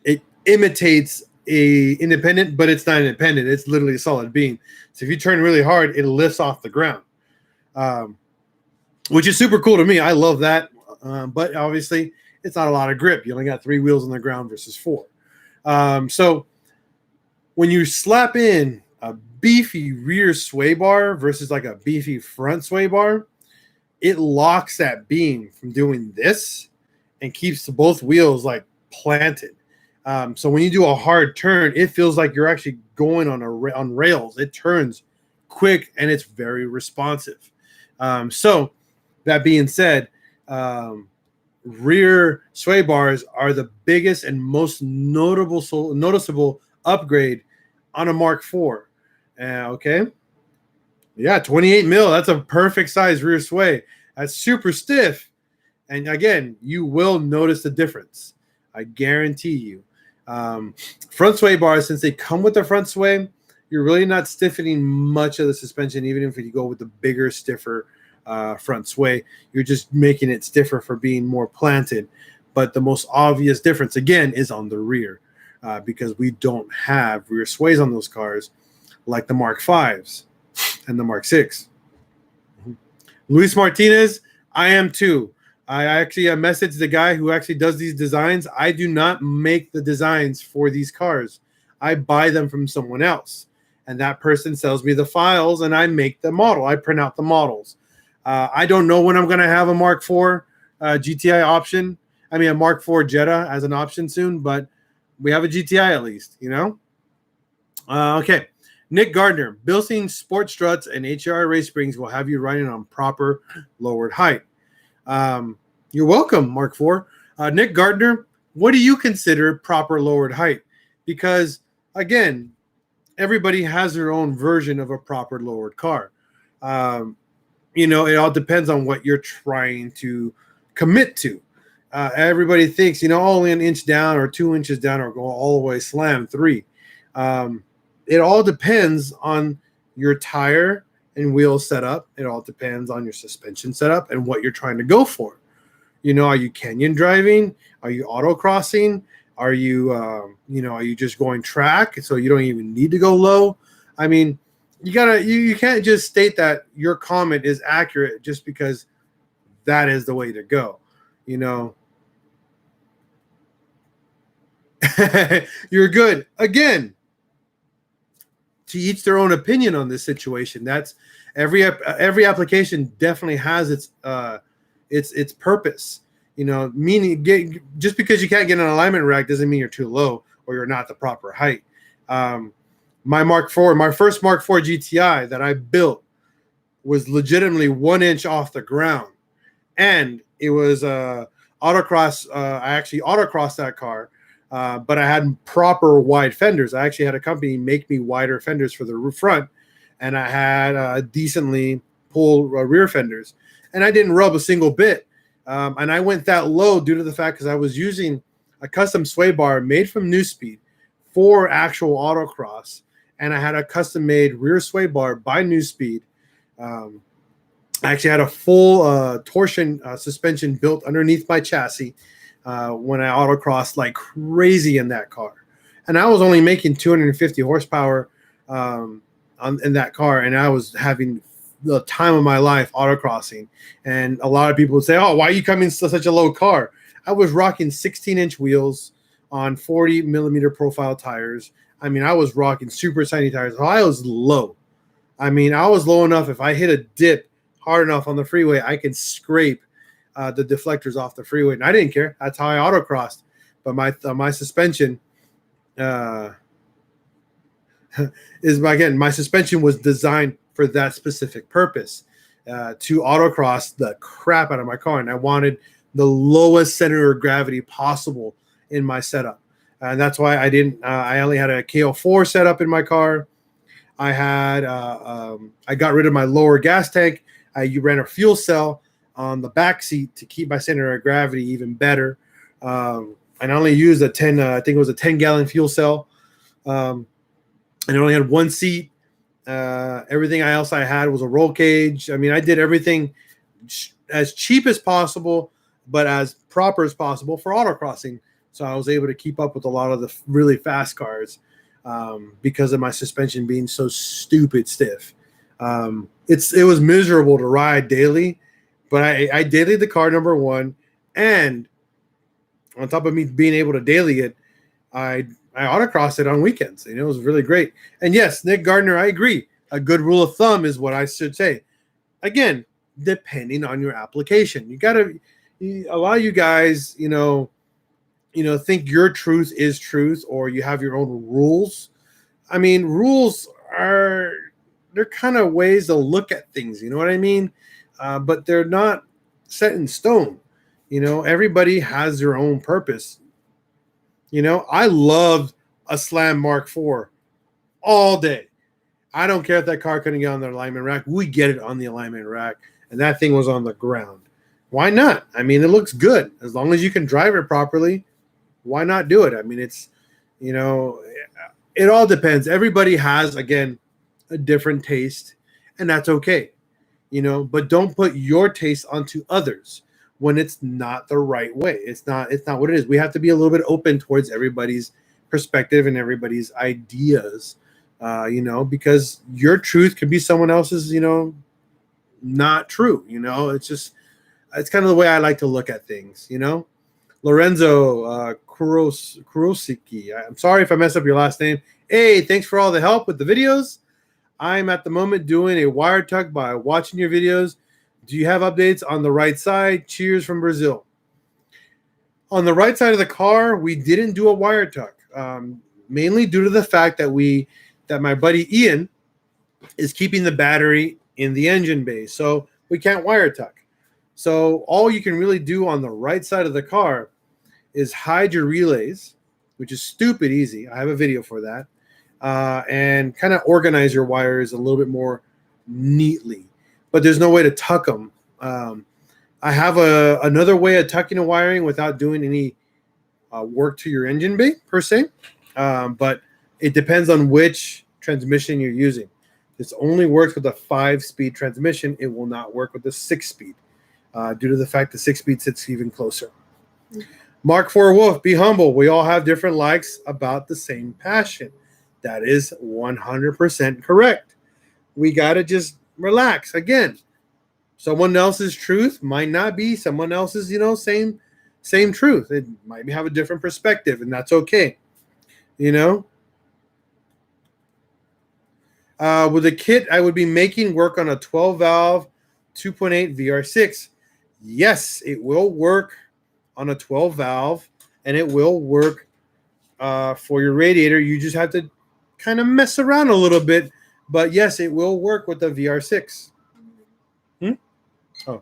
it imitates a independent, but it's not independent. It's literally a solid beam. So if you turn really hard, it lifts off the ground, which is super cool to me. I love that. But obviously, it's not a lot of grip. You only got 3 wheels on the ground versus 4. So when you slap in a beefy rear sway bar versus like a beefy front sway bar, it locks that beam from doing this and keeps both wheels like planted. So when you do a hard turn, it feels like you're actually going on rails. It turns quick and it's very responsive. So that being said, rear sway bars are the biggest and most noticeable upgrade on a Mark IV. Okay. Yeah, 28 mil. That's a perfect size rear sway. That's super stiff. And again, you will notice the difference. I guarantee you. Front sway bars, since they come with the front sway, you're really not stiffening much of the suspension, even if you go with the bigger, stiffer front sway. You're just making it stiffer for being more planted. But the most obvious difference, again, is on the rear, because we don't have rear sways on those cars like the Mark Vs and the Mark 6. Luis Martinez, I am too. I actually messaged the guy who actually does these designs. I do not make the designs for these cars. I buy them from someone else. And that person sells me the files, and I make the model. I print out the models. I don't know when I'm going to have a Mark IV GTI option. I mean, a Mark IV Jetta as an option soon, but we have a GTI at least, you know? Okay. Nick Gardner, Bilstein Sport Struts and HRI race springs will have you riding on proper lowered height. You're welcome, Mark IV. Nick Gardner, what do you consider proper lowered height? Because, again, everybody has their own version of a proper lowered car. You know, it all depends on what you're trying to commit to. Everybody thinks, you know, only an inch down or 2 inches down or go all the way slam 3. It all depends on your tire and wheel setup. It all depends on your suspension setup and what you're trying to go for. You know, are you canyon driving? Are you autocrossing? Are you, are you just going track so you don't even need to go low? I mean, you can't just state that your comment is accurate just because that is the way to go. You know, you're good. Again, to each their own opinion on this situation. That's every application definitely has its purpose. You know, meaning just because you can't get an alignment rack doesn't mean you're too low or you're not the proper height. My first Mark IV GTI that I built was legitimately 1 inch off the ground, and it was autocross. I actually autocrossed that car. But I had proper wide fenders. I actually had a company make me wider fenders for the front, and I had decently pulled rear fenders, and I didn't rub a single bit. And I went that low due to the fact because I was using a custom sway bar made from New Speed for actual autocross, and I had a custom-made rear sway bar by New Speed. I actually had a full torsion suspension built underneath my chassis. When I autocrossed like crazy in that car, and I was only making 250 horsepower in that car, and I was having the time of my life autocrossing. And a lot of people would say, "Oh, why are you coming to such a low car?" I was rocking 16-inch wheels on 40 millimeter profile tires. I mean, I was rocking super tiny tires. So I was low. I mean, I was low enough. If I hit a dip hard enough on the freeway, I could scrape the deflectors off the freeway, and I didn't care. That's how I autocrossed. But my suspension my suspension was designed for that specific purpose, to autocross the crap out of my car, and I wanted the lowest center of gravity possible in my setup, and that's why I didn't. I only had a KO4 setup in my car. I had I got rid of my lower gas tank. You ran a fuel cell on the back seat to keep my center of gravity even better. And I only used I think it was a 10-gallon fuel cell. and it only had one seat. Everything else I had was a roll cage. I mean, I did everything as cheap as possible, but as proper as possible for autocrossing. So I was able to keep up with a lot of the really fast cars because of my suspension being so stupid stiff. It was miserable to ride daily, but I dailied the car, number one, and on top of me being able to daily it, I autocrossed it on weekends, and it was really great. And yes, Nick Gardner, I agree. A good rule of thumb is what I should say. Again, depending on your application, a lot of you guys, think your truth is truth, or you have your own rules. I mean, rules they're kind of ways to look at things. You know what I mean? But they're not set in stone. Everybody has their own purpose. I loved a Slam Mark IV all day. I don't care if that car couldn't get on the alignment rack. We get it on the alignment rack, and that thing was on the ground. Why not? I mean, it looks good. As long as you can drive it properly, why not do it? I mean, it's, it all depends. Everybody has, again, a different taste, and that's okay. But don't put your taste onto others when it's not the right way. It's not what it is. We have to be a little bit open towards everybody's perspective and everybody's ideas, because your truth could be someone else's, not true. It's kind of the way I like to look at things, Lorenzo Kurosiki. I'm sorry if I messed up your last name. Hey, thanks for all the help with the videos. I'm at the moment doing a wire tuck by watching your videos. Do you have updates on the right side? Cheers from Brazil. On the right side of the car, we didn't do a wire tuck, mainly due to the fact that my buddy Ian is keeping the battery in the engine bay, so we can't wire tuck. So all you can really do on the right side of the car is hide your relays, which is stupid easy. I have a video for that, and kind of organize your wires a little bit more neatly. But there's no way to tuck them. I have another way of tucking and wiring without doing any work to your engine bay per se, but it depends on which transmission you're using. This only works with a 5-speed transmission. It will not work with the 6-speed due to the fact the 6-speed sits even closer. Mark IV Wolf, be humble. We all have different likes about the same passion. That is 100% correct. We got to just relax. Again, someone else's truth might not be someone else's, same truth. It might have a different perspective, and that's okay. With the kit, I would be making work on a 12-valve 2.8 VR6. Yes, it will work on a 12-valve, and it will work for your radiator. You just have to kind of mess around a little bit, but yes, it will work with the VR6. Oh.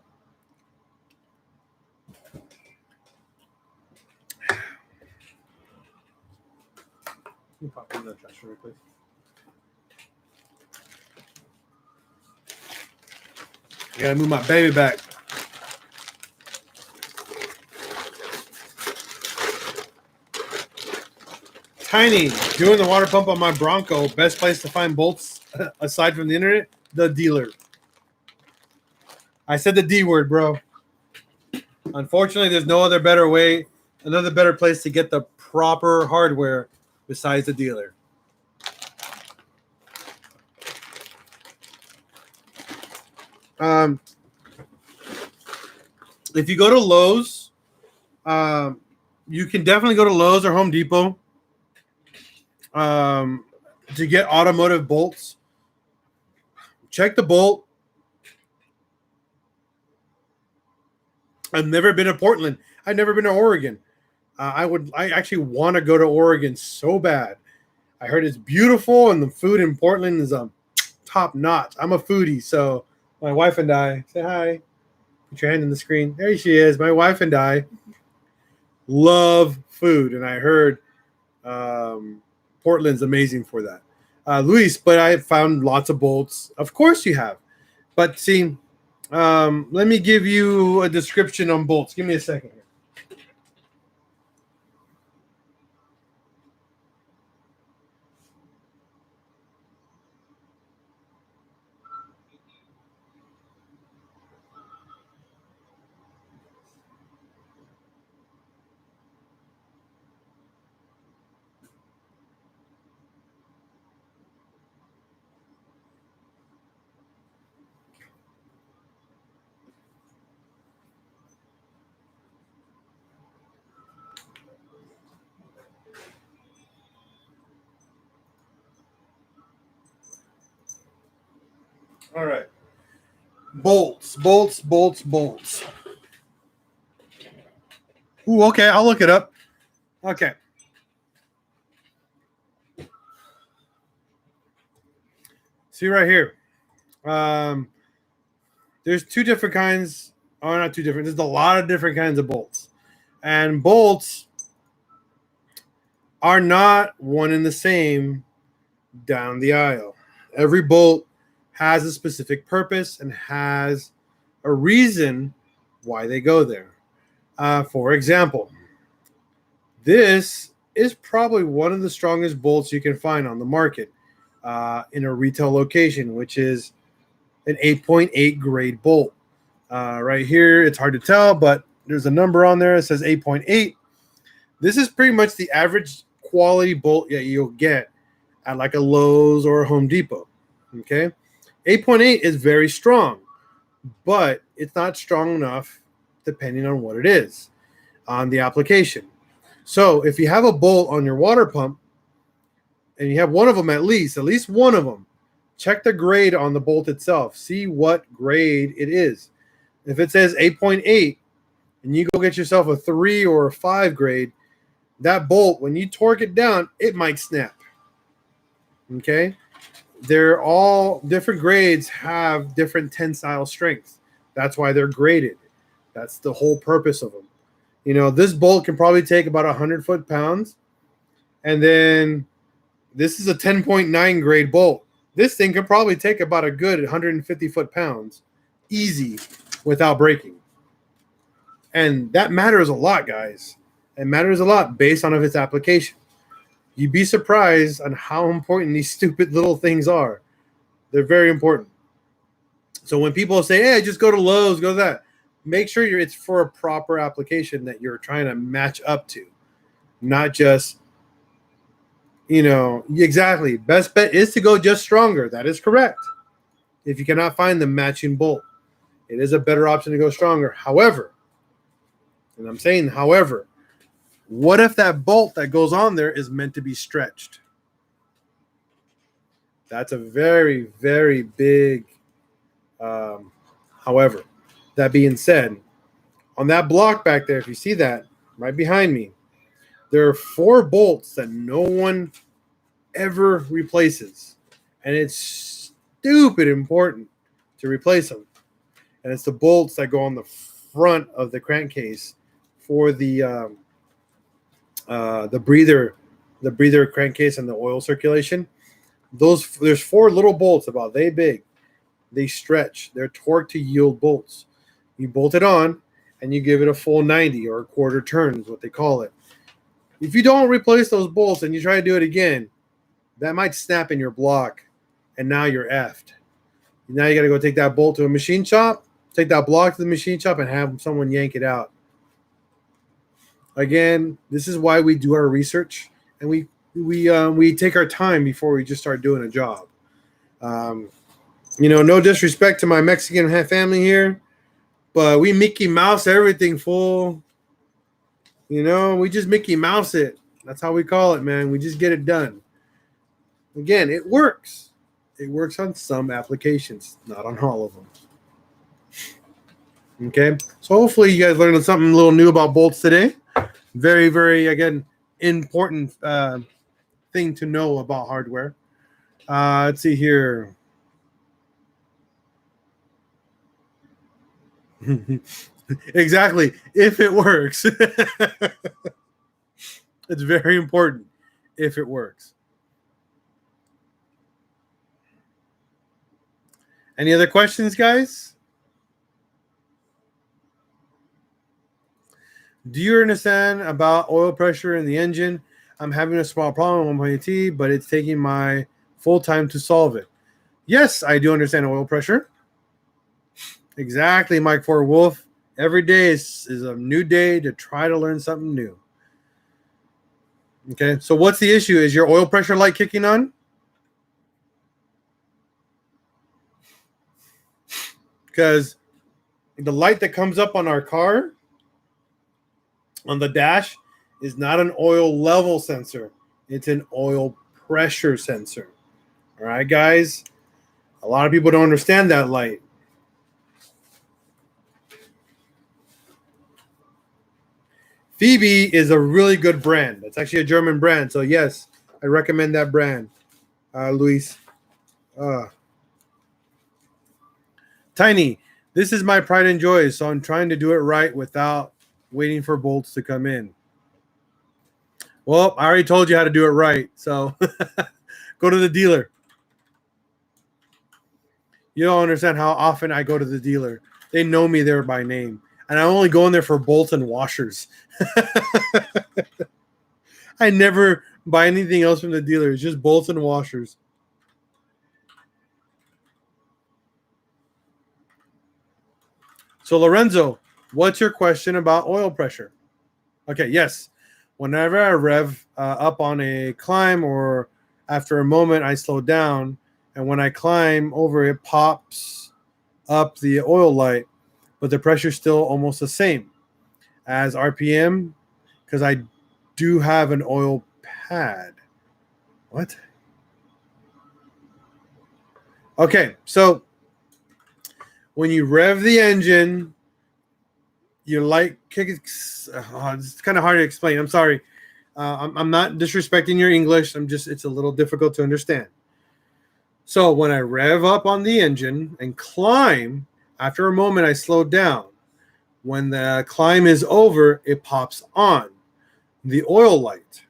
Let me pop in the trash real quick. I gotta move my baby back. Tiny, doing the water pump on my Bronco. Best place to find bolts aside from the internet? The dealer. I said the D word, bro. Unfortunately, there's no other better way, another better place to get the proper hardware besides the dealer. If you go to Lowe's, you can definitely go to Lowe's or Home Depot to get automotive bolts. Check the bolt. I've never been to Portland. I've never been to Oregon. I actually want to go to Oregon so bad. I heard it's beautiful and the food in Portland is top notch. I'm a foodie, so my wife and I, say hi. Put your hand in the screen. There she is. My wife and I love food, and I heard Portland's amazing for that. Luis, but I have found lots of bolts. Of course you have. But see, let me give you a description on bolts. Give me a second here. All right. Bolts, bolts, bolts, bolts. Ooh, okay. I'll look it up. Okay. See right here. There's two different kinds. Oh, not two different. There's a lot of different kinds of bolts. And bolts are not one and the same down the aisle. Every bolt has a specific purpose and has a reason why they go there. For example, this is probably one of the strongest bolts you can find on the market in a retail location, which is an 8.8 grade bolt. Right here, it's hard to tell, but there's a number on there that says 8.8. This is pretty much the average quality bolt that you'll get at like a Lowe's or a Home Depot. Okay, 8.8 is very strong, but it's not strong enough depending on what it is on the application. So if you have a bolt on your water pump and you have one of them at least one of them, check the grade on the bolt itself. See what grade it is. If it says 8.8 and you go get yourself a 3 or a 5 grade, that bolt, when you torque it down, it might snap. Okay? They're all different grades have different tensile strength. That's why they're graded. That's the whole purpose of them. You know, this bolt can probably take about 100 foot-pounds. And then this is a 10.9 grade bolt. This thing could probably take about a good 150 foot-pounds easy without breaking. And that matters a lot, guys. It matters a lot based on its application. You'd be surprised on how important these stupid little things are. They're very important. So when people say, hey, just go to Lowe's, go to that, make sure it's for a proper application that you're trying to match up to. Not just, exactly. Best bet is to go just stronger. That is correct. If you cannot find the matching bolt, it is a better option to go stronger. However, and I'm saying however, what if that bolt that goes on there is meant to be stretched? That's a very, very big however. That being said, on that block back there, if you see that right behind me, there are 4 bolts that no one ever replaces. And it's stupid important to replace them. And it's the bolts that go on the front of the crankcase for the breather crankcase and the oil circulation. There's 4 little bolts about they big. They stretch. They're torque to yield bolts. You bolt it on and you give it a full 90 or a quarter turn is what they call it. If you don't replace those bolts and you try to do it again, that might snap in your block and now you're effed. Now you got to go take that bolt to a machine shop, take that block to the machine shop and have someone yank it out. Again, this is why we do our research and we take our time before we just start doing a job. No disrespect to my Mexican family here, but we Mickey Mouse everything, fool. We just Mickey Mouse it. That's how we call it, man. We just get it done. Again, it works. It works on some applications, not on all of them. Okay, so hopefully you guys learned something a little new about bolts today. Very, very, again, important thing to know about hardware. Let's see here. Exactly. If it works. It's very important if it works. Any other questions, guys? Do you understand about oil pressure in the engine? I'm having a small problem on my T, but it's taking my full time to solve it. Yes, I do understand oil pressure. Exactly, Mike Fort Wolf. Every day is a new day to try to learn something new. Okay, so what's the issue? Is your oil pressure light kicking on? Because the light that comes up on our car, on the dash, is not an oil level sensor. It's an oil pressure sensor. All right, guys? A lot of people don't understand that light. Phoebe is a really good brand. It's actually a German brand. So, yes, I recommend that brand, Luis. Tiny, this is my pride and joy. So I'm trying to do it right without waiting for bolts to come in. Well, I already told you how to do it right. So go to the dealer. You don't understand how often I go to the dealer. They know me there by name. And I only go in there for bolts and washers. I never buy anything else from the dealer. It's just bolts and washers. So, Lorenzo, what's your question about oil pressure? Okay, yes. Whenever I rev up on a climb or after a moment, I slow down. And when I climb over, it pops up the oil light, but the pressure's still almost the same as RPM because I do have an oil pad. What? Okay, so when you rev the engine, your light kicks. It's kind of hard to explain. I'm sorry. I'm not disrespecting your English. It's a little difficult to understand. So when I rev up on the engine and climb, after a moment, I slow down. When the climb is over, it pops on the oil light,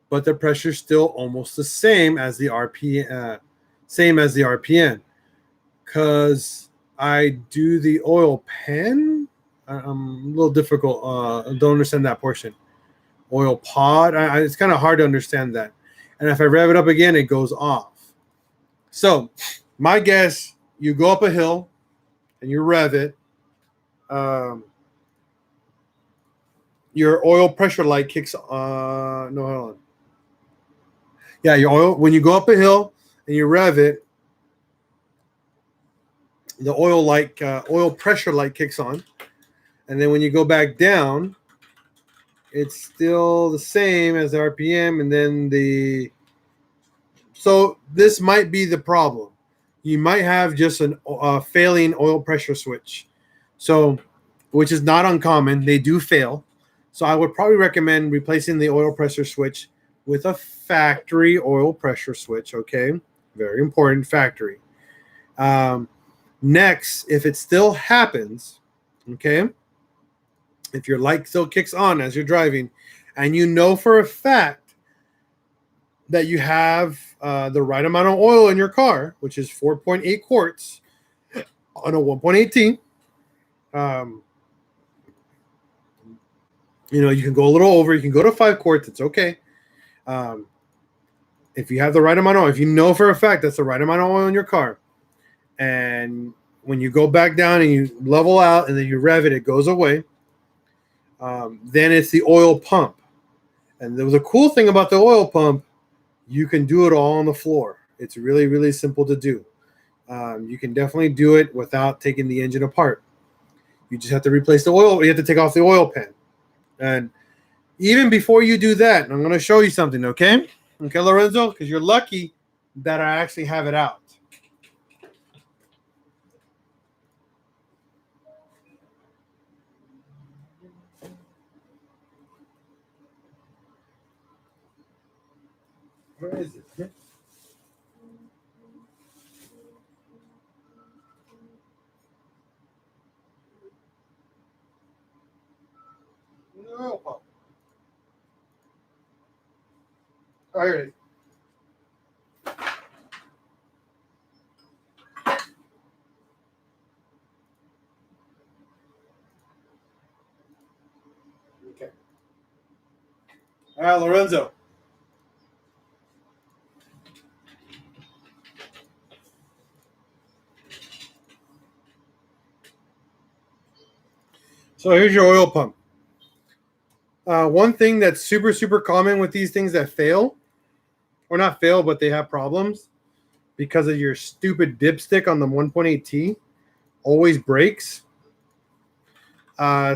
but the pressure is still almost the same as the RPM, because I do the oil pan. I'm a little difficult. I don't understand that portion. Oil pod. It's kind of hard to understand that. And if I rev it up again, it goes off. So my guess, you go up a hill and you rev it. Your oil pressure light kicks on. No, hold on. Yeah, your oil, when you go up a hill and you rev it, the oil pressure light kicks on. And then when you go back down, it's still the same as the RPM. And then so this might be the problem. You might have just a failing oil pressure switch. So, which is not uncommon. They do fail. So I would probably recommend replacing the oil pressure switch with a factory oil pressure switch. Okay. Very important, factory. Next, if it still happens, okay, if your light still kicks on as you're driving and you know for a fact that you have the right amount of oil in your car, which is 4.8 quarts on a 1.18, you can go a little over. You can go to 5 quarts. It's okay. If you have the right amount of oil, if you know for a fact that's the right amount of oil in your car, and when you go back down and you level out and then you rev it, it goes away. Then it's the oil pump. And the cool thing about the oil pump, you can do it all on the floor. It's really, really simple to do. You can definitely do it without taking the engine apart. You just have to replace the oil. You have to take off the oil pan. And even before you do that, I'm going to show you something, okay? Okay, Lorenzo? Because you're lucky that I actually have it out. Where is it? No. Oh, here it is. Okay. All right, Lorenzo. So here's your oil pump. One thing that's super, super common with these things that fail, or not fail, but they have problems because of your stupid dipstick on the 1.8T, always breaks.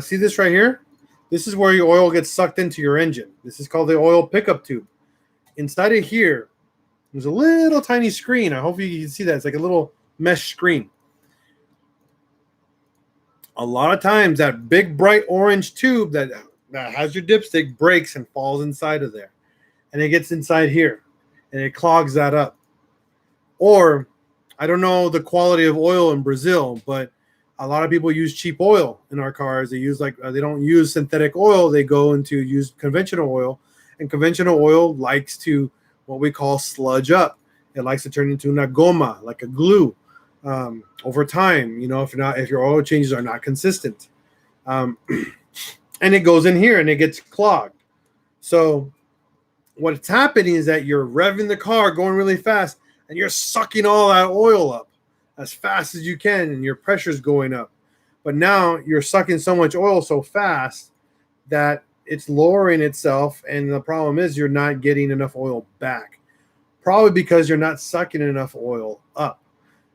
See this right here? This is where your oil gets sucked into your engine. This is called the oil pickup tube. Inside of here, There's a little tiny screen. I hope you can see that. It's like a little mesh screen. A lot of times that big bright orange tube that has your dipstick breaks and falls inside of there. And it gets inside here. And it clogs that up. Or, I don't know the quality of oil in Brazil, but a lot of people use cheap oil in our cars. They use they don't use synthetic oil. They go into use conventional oil. And conventional oil likes to what we call sludge up. It likes to turn into una goma, like a glue, over time. You know, if your oil changes are not consistent, and it goes in here and it gets clogged. So what's happening is that you're revving the car, going really fast, and you're sucking all that oil up as fast as you can, and your pressure's going up. But now you're sucking so much oil so fast that it's lowering itself, and the problem is you're not getting enough oil back. Probably because you're not sucking enough oil up.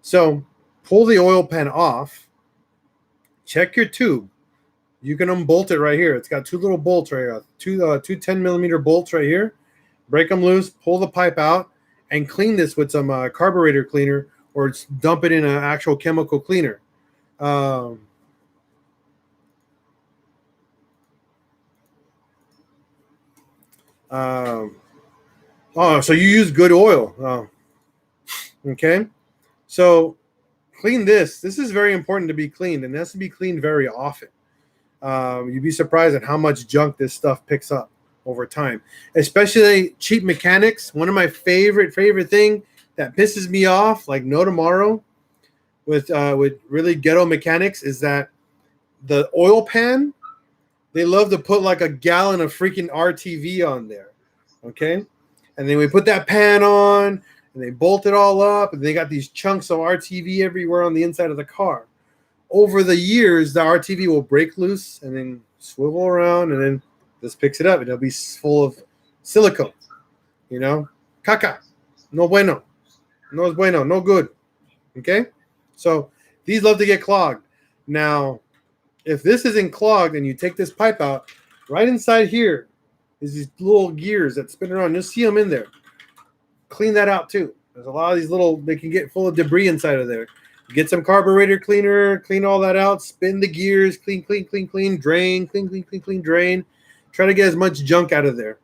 So pull the oil pan off. Check your tube. You can unbolt it right here. It's got two little bolts right here. Two 10mm bolts right here. Break them loose. Pull the pipe out and clean this with some carburetor cleaner, or dump it in an actual chemical cleaner. Oh, so you use good oil. Okay. So clean this. This is very important to be cleaned, and it has to be cleaned very often. You'd be surprised at how much junk this stuff picks up over time, especially cheap mechanics. One of my favorite thing that pisses me off like no tomorrow with really ghetto mechanics is that the oil pan, they love to put like a gallon of freaking RTV on there. Okay. And then we put that pan on and they bolt it all up, and they got these chunks of RTV everywhere on the inside of the car. Over the years, the RTV will break loose and then swivel around, and then this picks it up, and it'll be full of silicone. You know, caca, no bueno, no es bueno, no good. Okay, so these love to get clogged. Now, if this isn't clogged and you take this pipe out, right inside here is these little gears that spin around. You'll see them in there. Clean that out too. There's a lot of these little, they can get full of debris inside of there. Get some carburetor cleaner, clean all that out, spin the gears, clean, drain, clean, drain. Try to get as much junk out of there.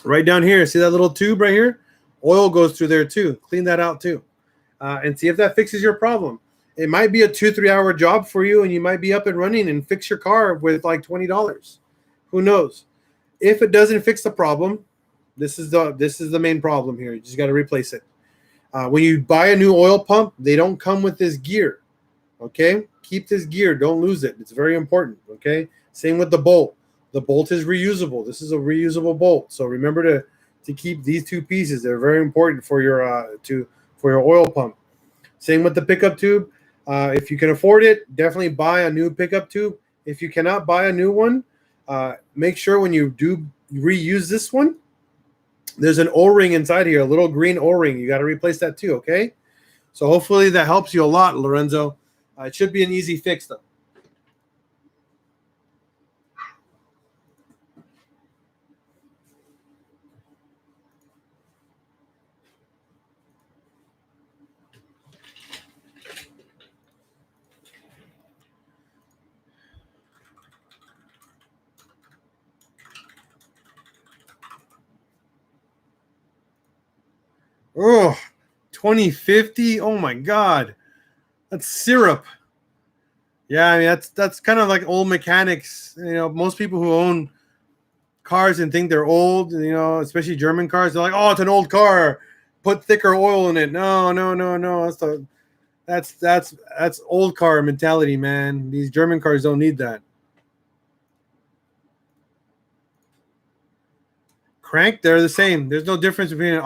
Right down here, see that little tube right here? Oil goes through there too. Clean that out too. And see if that fixes your problem. It might be a 2-3 hour job for you, and you might be up and running and fix your car with like $20. Who knows? If it doesn't fix the problem, this is the main problem here. You just got to replace it. When you buy a new oil pump, they don't come with this gear. Okay? Keep this gear. Don't lose it. It's very important. Okay? Same with the bolt. The bolt is reusable. This is a reusable bolt. So remember to keep these two pieces. They're very important for your oil pump. Same with the pickup tube. If you can afford it, definitely buy a new pickup tube. If you cannot buy a new one, make sure when you do reuse this one, there's an O-ring inside here, a little green O-ring. You got to replace that too, okay? So hopefully that helps you a lot, Lorenzo. It should be an easy fix, though. Oh, 2050. Oh my God, that's syrup. Yeah, I mean that's kind of like old mechanics. You know, most people who own cars and think they're old, you know, especially German cars, they're like, oh, it's an old car. Put thicker oil in it. No. That's old car mentality, man. These German cars don't need that. Crank, they're the same. There's no difference between an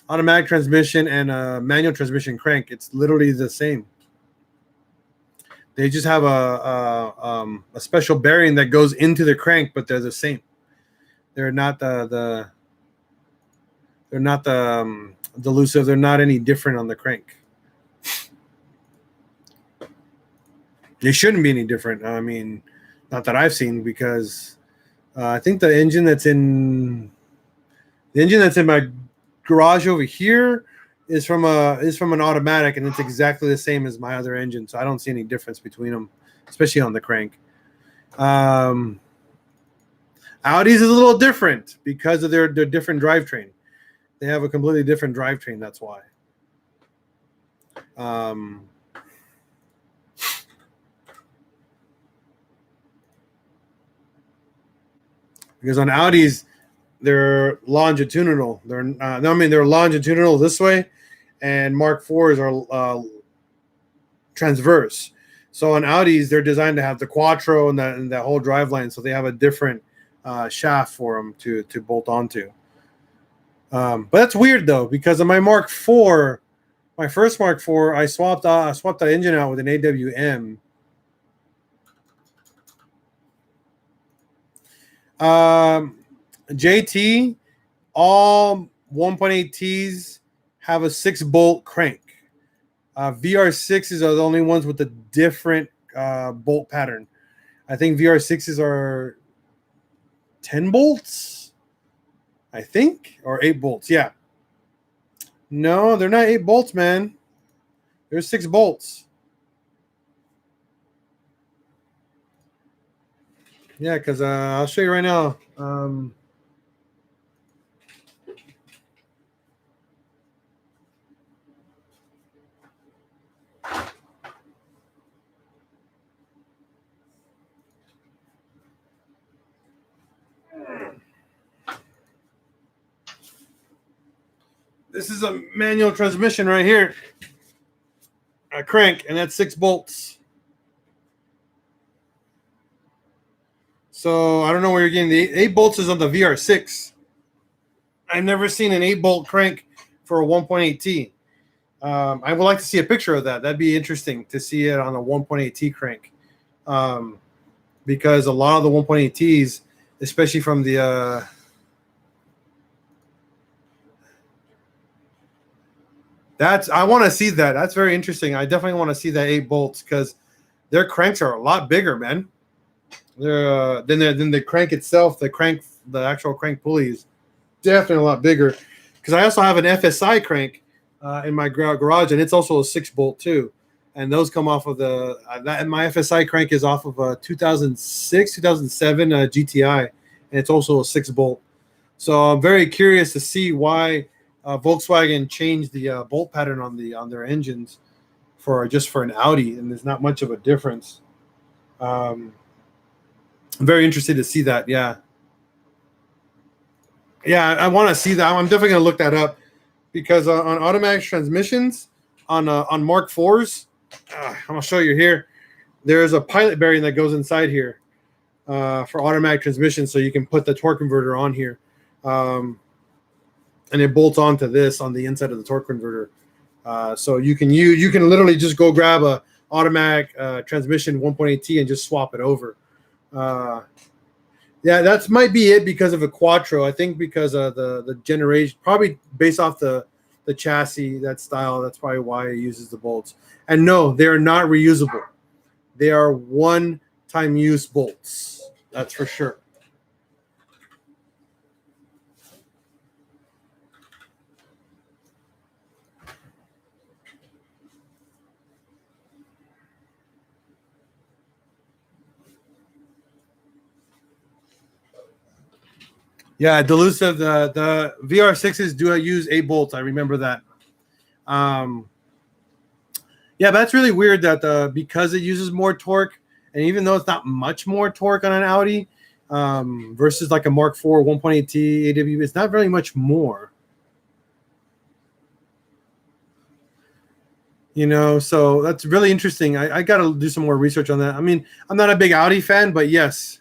automatic transmission and a manual transmission crank. It's literally the same. They just have a special bearing that goes into the crank, but they're the same. They're not the elusive. They're not any different on the crank. They shouldn't be any different. I mean, not that I've seen, because I think the engine that's in my garage over here is from an automatic, and it's exactly the same as my other engine. So I don't see any difference between them, especially on the crank. Audi's is a little different because of their different drivetrain. They have a completely different drivetrain. That's why. Because on Audis, they're longitudinal. They're longitudinal this way, and Mark IVs are transverse. So on Audis, they're designed to have the Quattro and that whole driveline, so they have a different shaft for them to bolt onto. But that's weird though, because on my Mark IV, my first Mark IV, I swapped the engine out with an AWM. JT, all 1.8Ts have a 6-bolt crank. VR6s are the only ones with a different bolt pattern. I think VR6s are 10 bolts, I think, or 8 bolts. Yeah. No, they're not 8 bolts, man. They're 6 bolts. Yeah, because I'll show you right now. This is a manual transmission right here. A crank, and that's 6 bolts. So I don't know where you're getting the 8 bolts is on the VR6. I've never seen an 8-bolt crank for a 1.8T. I would like to see a picture of that. That'd be interesting to see it on a 1.8T crank. Because a lot of the 1.8Ts, especially from the I want to see that. That's very interesting. I definitely want to see that 8 bolts because their cranks are a lot bigger, man. They're than the crank itself. The actual crank pulley is definitely a lot bigger. Because I also have an FSI crank in my garage, and it's also a 6-bolt too. And those come off of my FSI crank is off of a 2006, 2007 GTI, and it's also a 6-bolt. So I'm very curious to see why Volkswagen changed the bolt pattern on their engines for an Audi, and there's not much of a difference. I'm very interested to see that. Yeah, I want to see that. I'm definitely gonna look that up because on automatic transmissions on Mark IVs, I'm gonna show you here. There's a pilot bearing that goes inside here for automatic transmission, so you can put the torque converter on here. And it bolts onto this on the inside of the torque converter. So you can literally just go grab a automatic transmission 1.8T and just swap it over. Yeah, that might be it because of a Quattro. I think because of the generation, probably based off the chassis, that style. That's probably why it uses the bolts. And no, they're not reusable. They are one-time use bolts. That's for sure. Yeah, delusive. The VR6s do use 8 bolts. I remember that. Yeah, but that's really weird that because it uses more torque, and even though it's not much more torque on an Audi versus like a Mark IV 1.8T AW, it's not very much more. So that's really interesting. I got to do some more research on that. I mean, I'm not a big Audi fan, but yes.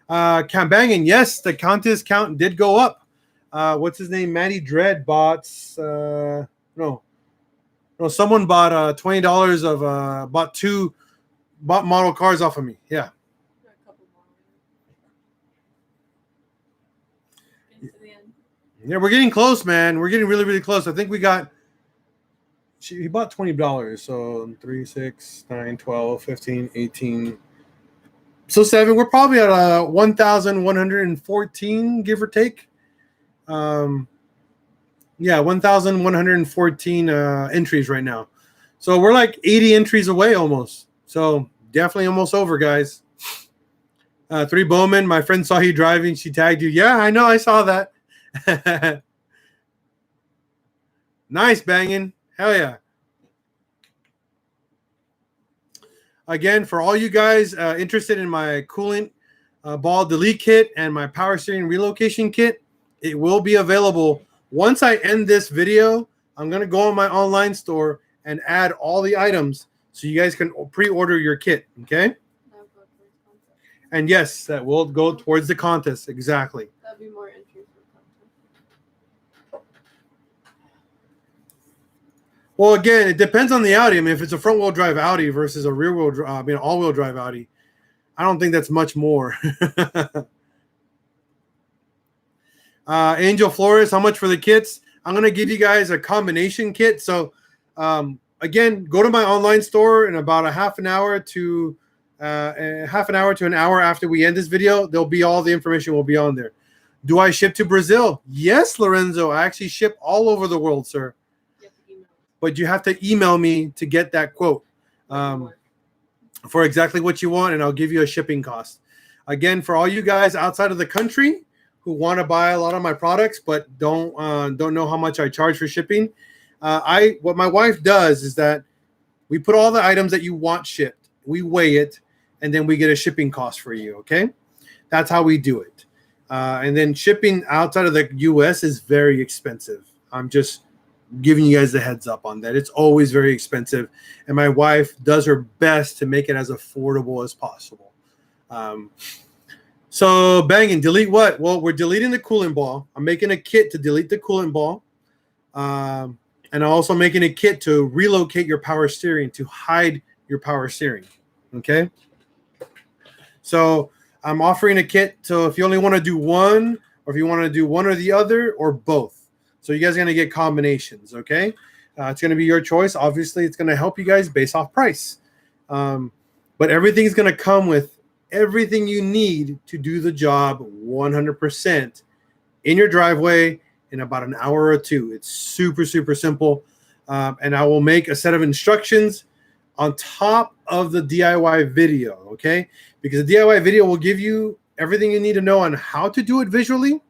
Banging, yes, the Countess count did go up. What's his name? Matty Dread bought someone bought $20 of bought model cars off of me. Yeah. Yeah, we're getting close, man. We're getting really, really close. I think he bought $20. So 3, 6, 9, 12, 15, 18. So 7, we're probably at 1,114, give or take. Yeah, 1,114 entries right now. So we're like 80 entries away almost. So definitely almost over, guys. 3 Bowman, my friend saw you driving. She tagged you. Yeah, I know. I saw that. Nice, banging. Hell yeah. Again, for all you guys interested in my coolant ball delete kit and my power steering relocation kit, it will be available. Once I end this video, I'm going to go on my online store and add all the items so you guys can pre-order your kit, okay? And yes, that will go towards the contest, exactly. That'd be more entries for content. Well, again, it depends on the Audi. I mean, if it's a front-wheel drive Audi versus a rear-wheel drive, all-wheel drive Audi, I don't think that's much more. Angel Flores, how much for the kits? I'm going to give you guys a combination kit. So, again, go to my online store in about a half an hour to an hour after we end this video. There'll be all the information will be on there. Do I ship to Brazil? Yes, Lorenzo. I actually ship all over the world, sir. But you have to email me to get that quote for exactly what you want, and I'll give you a shipping cost. Again, for all you guys outside of the country who want to buy a lot of my products but don't know how much I charge for shipping, what my wife does is that we put all the items that you want shipped, we weigh it, and then we get a shipping cost for you, okay? That's how we do it. And then shipping outside of the U.S. is very expensive. I'm just giving you guys the heads up on that. It's always very expensive, and my wife does her best to make it as affordable as possible. So banging, delete what? Well, we're deleting the coolant ball. I'm making a kit to delete the coolant ball. And I'm also making a kit to relocate your power steering, to hide your power steering. Okay. So I'm offering a kit. So if you only want to do one, or if you want to do one or the other, or both. So you guys are going to get combinations. Okay. It's going to be your choice. Obviously, it's going to help you guys based off price. But everything's going to come with everything you need to do the job 100% in your driveway in about an hour or two. It's super, super simple. And I will make a set of instructions on top of the DIY video, okay? Because the DIY video will give you everything you need to know on how to do it visually,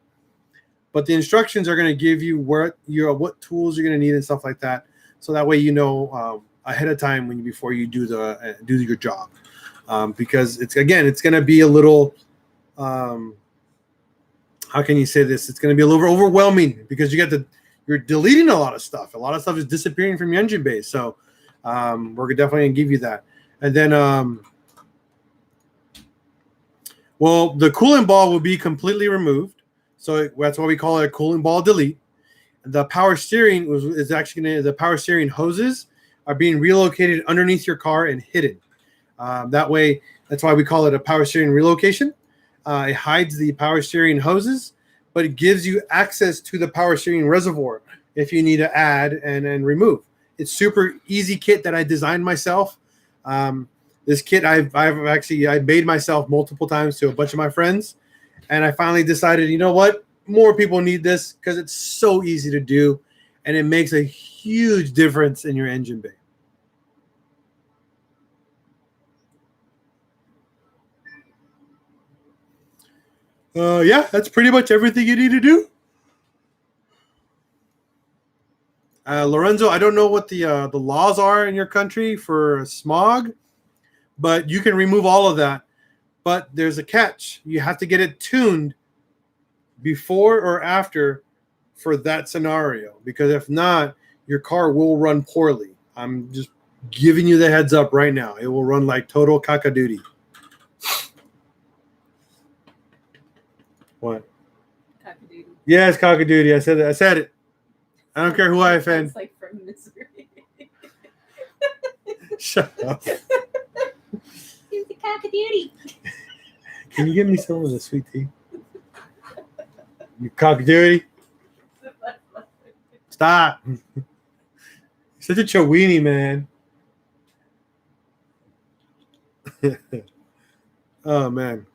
but the instructions are going to give you what tools you're going to need and stuff like that. So that way you know ahead of time before you do your job. Because it's going to be a little, how can you say this? It's going to be a little overwhelming because you're deleting a lot of stuff. A lot of stuff is disappearing from your engine bay. So we're definitely going to give you that. And then, well, the coolant ball will be completely removed. So that's why we call it a coolant ball delete. The power steering is actually the power steering hoses are being relocated underneath your car and hidden. That way, that's why we call it a power steering relocation. It hides the power steering hoses, but it gives you access to the power steering reservoir if you need to add and remove. It's super easy kit that I designed myself. This kit I made myself multiple times to a bunch of my friends, and I finally decided, you know what? More people need this because it's so easy to do, and it makes a huge difference in your engine bay. Yeah, that's pretty much everything you need to do. Lorenzo, I don't know what the laws are in your country for smog, but you can remove all of that. But there's a catch. You have to get it tuned before or after for that scenario, because if not, your car will run poorly. I'm just giving you the heads up right now. It will run like total caca-doodie. What? Cock-a-doodle. Yes, cock-a-doodie. I said it. I said it. I don't care who I offend. It's like from Missouri. Shut up. He's a cock-a-doodie. Can you give me some of the sweet tea? You cock-a-doodie. Stop. Such a weenie, man. Oh man.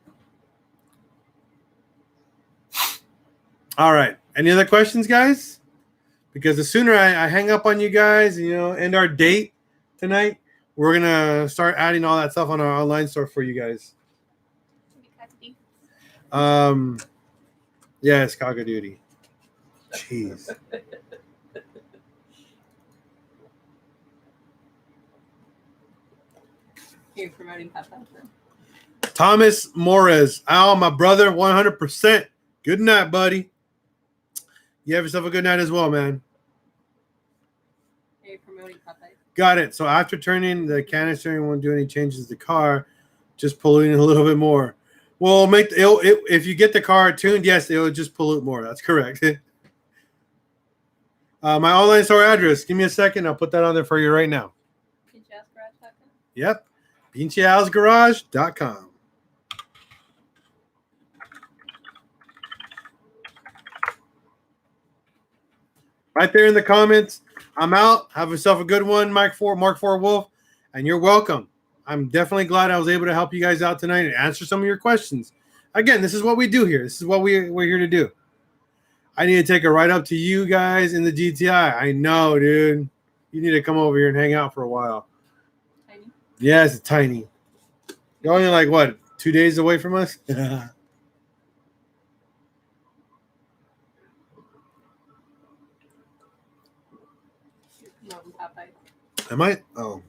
All right. Any other questions, guys? Because the sooner I hang up on you guys, end our date tonight, we're gonna start adding all that stuff on our online store for you guys. Yeah, it's Chicago duty. Jeez. You're promoting Popeyes. Thomas Morez. Oh, my brother, 100%. Good night, buddy. You have yourself a good night as well, man. You're promoting Popeyes. Got it. So after turning the canister and won't do any changes to the car, just polluting a little bit more. Well, if you get the car tuned, yes, it will just pollute more. That's correct. My online store address. Give me a second. I'll put that on there for you right now. Yep. PincheHouseGarage.com. Right there in the comments. I'm out. Have yourself a good one, Mark 4 Wolf, and you're welcome. I'm definitely glad I was able to help you guys out tonight and answer some of your questions. Again, this is what we do here. This is what we're here to do. I need to take a ride up to you guys in the GTI. I know, dude. You need to come over here and hang out for a while. Tiny? Yeah, it's tiny. You're only like, what, 2 days away from us? Am I? Oh.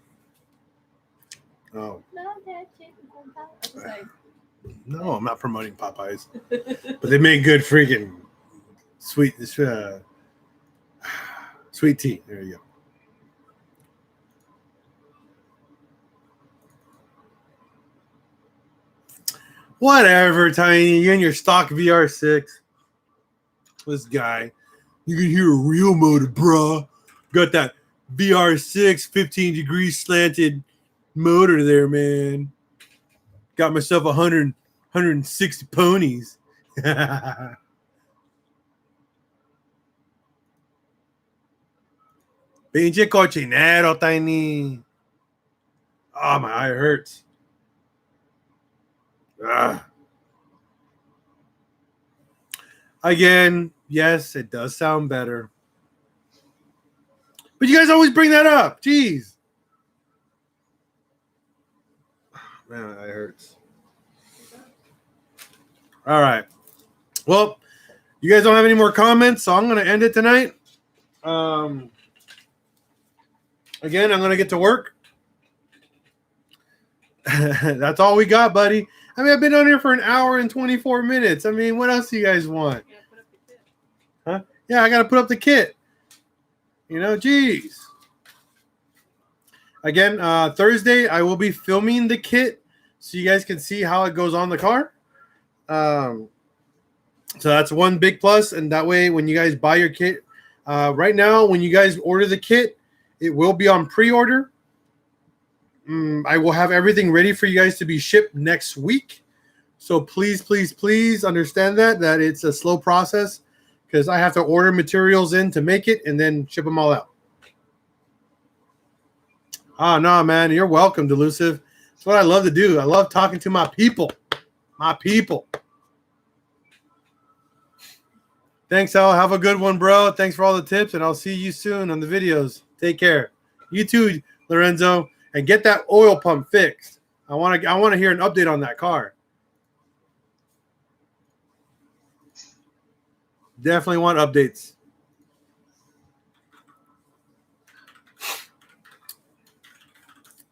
Oh. No, I'm not promoting Popeyes. But they make good freaking sweet tea. There you go. Whatever, Tiny. You and your stock VR6. This guy. You can hear a real motor, bruh. Got that VR6 15 degrees slanted motor there, man. Got myself 160 ponies. Pinche cochinero, Tiny. Oh, my eye hurts. Ugh. Again, yes, it does sound better. But you guys always bring that up. Jeez. Man, that hurts. All right. Well, you guys don't have any more comments, so I'm going to end it tonight. Again, I'm going to get to work. That's all we got, buddy. I mean, I've been on here for an hour and 24 minutes. I mean, what else do you guys want? Huh? Yeah, I got to put up the kit. Geez. Again, Thursday, I will be filming the kit so you guys can see how it goes on the car. So that's one big plus. And that way, when you guys buy your kit, right now, when you guys order the kit, it will be on pre-order. I will have everything ready for you guys to be shipped next week. So please, please, please understand that it's a slow process because I have to order materials in to make it and then ship them all out. Oh, no, man. You're welcome, Delusive. That's what I love to do. I love talking to my people. My people. Thanks, Al. Have a good one, bro. Thanks for all the tips, and I'll see you soon on the videos. Take care. You too, Lorenzo. And get that oil pump fixed. I want to hear an update on that car. Definitely want updates.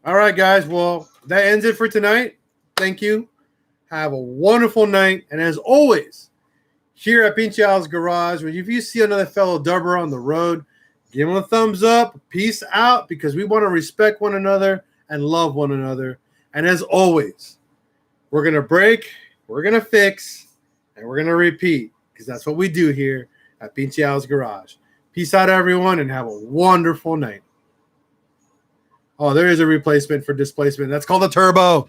All right, guys. Well, that ends it for tonight. Thank you. Have a wonderful night. And as always, here at Pinche Al's Garage, if you see another fellow dubber on the road, give them a thumbs up. Peace out, because we want to respect one another and love one another. And as always, we're going to break, we're going to fix, and we're going to repeat, because that's what we do here at Pinche Al's Garage. Peace out, everyone, and have a wonderful night. Oh, there is a replacement for displacement. That's called a turbo.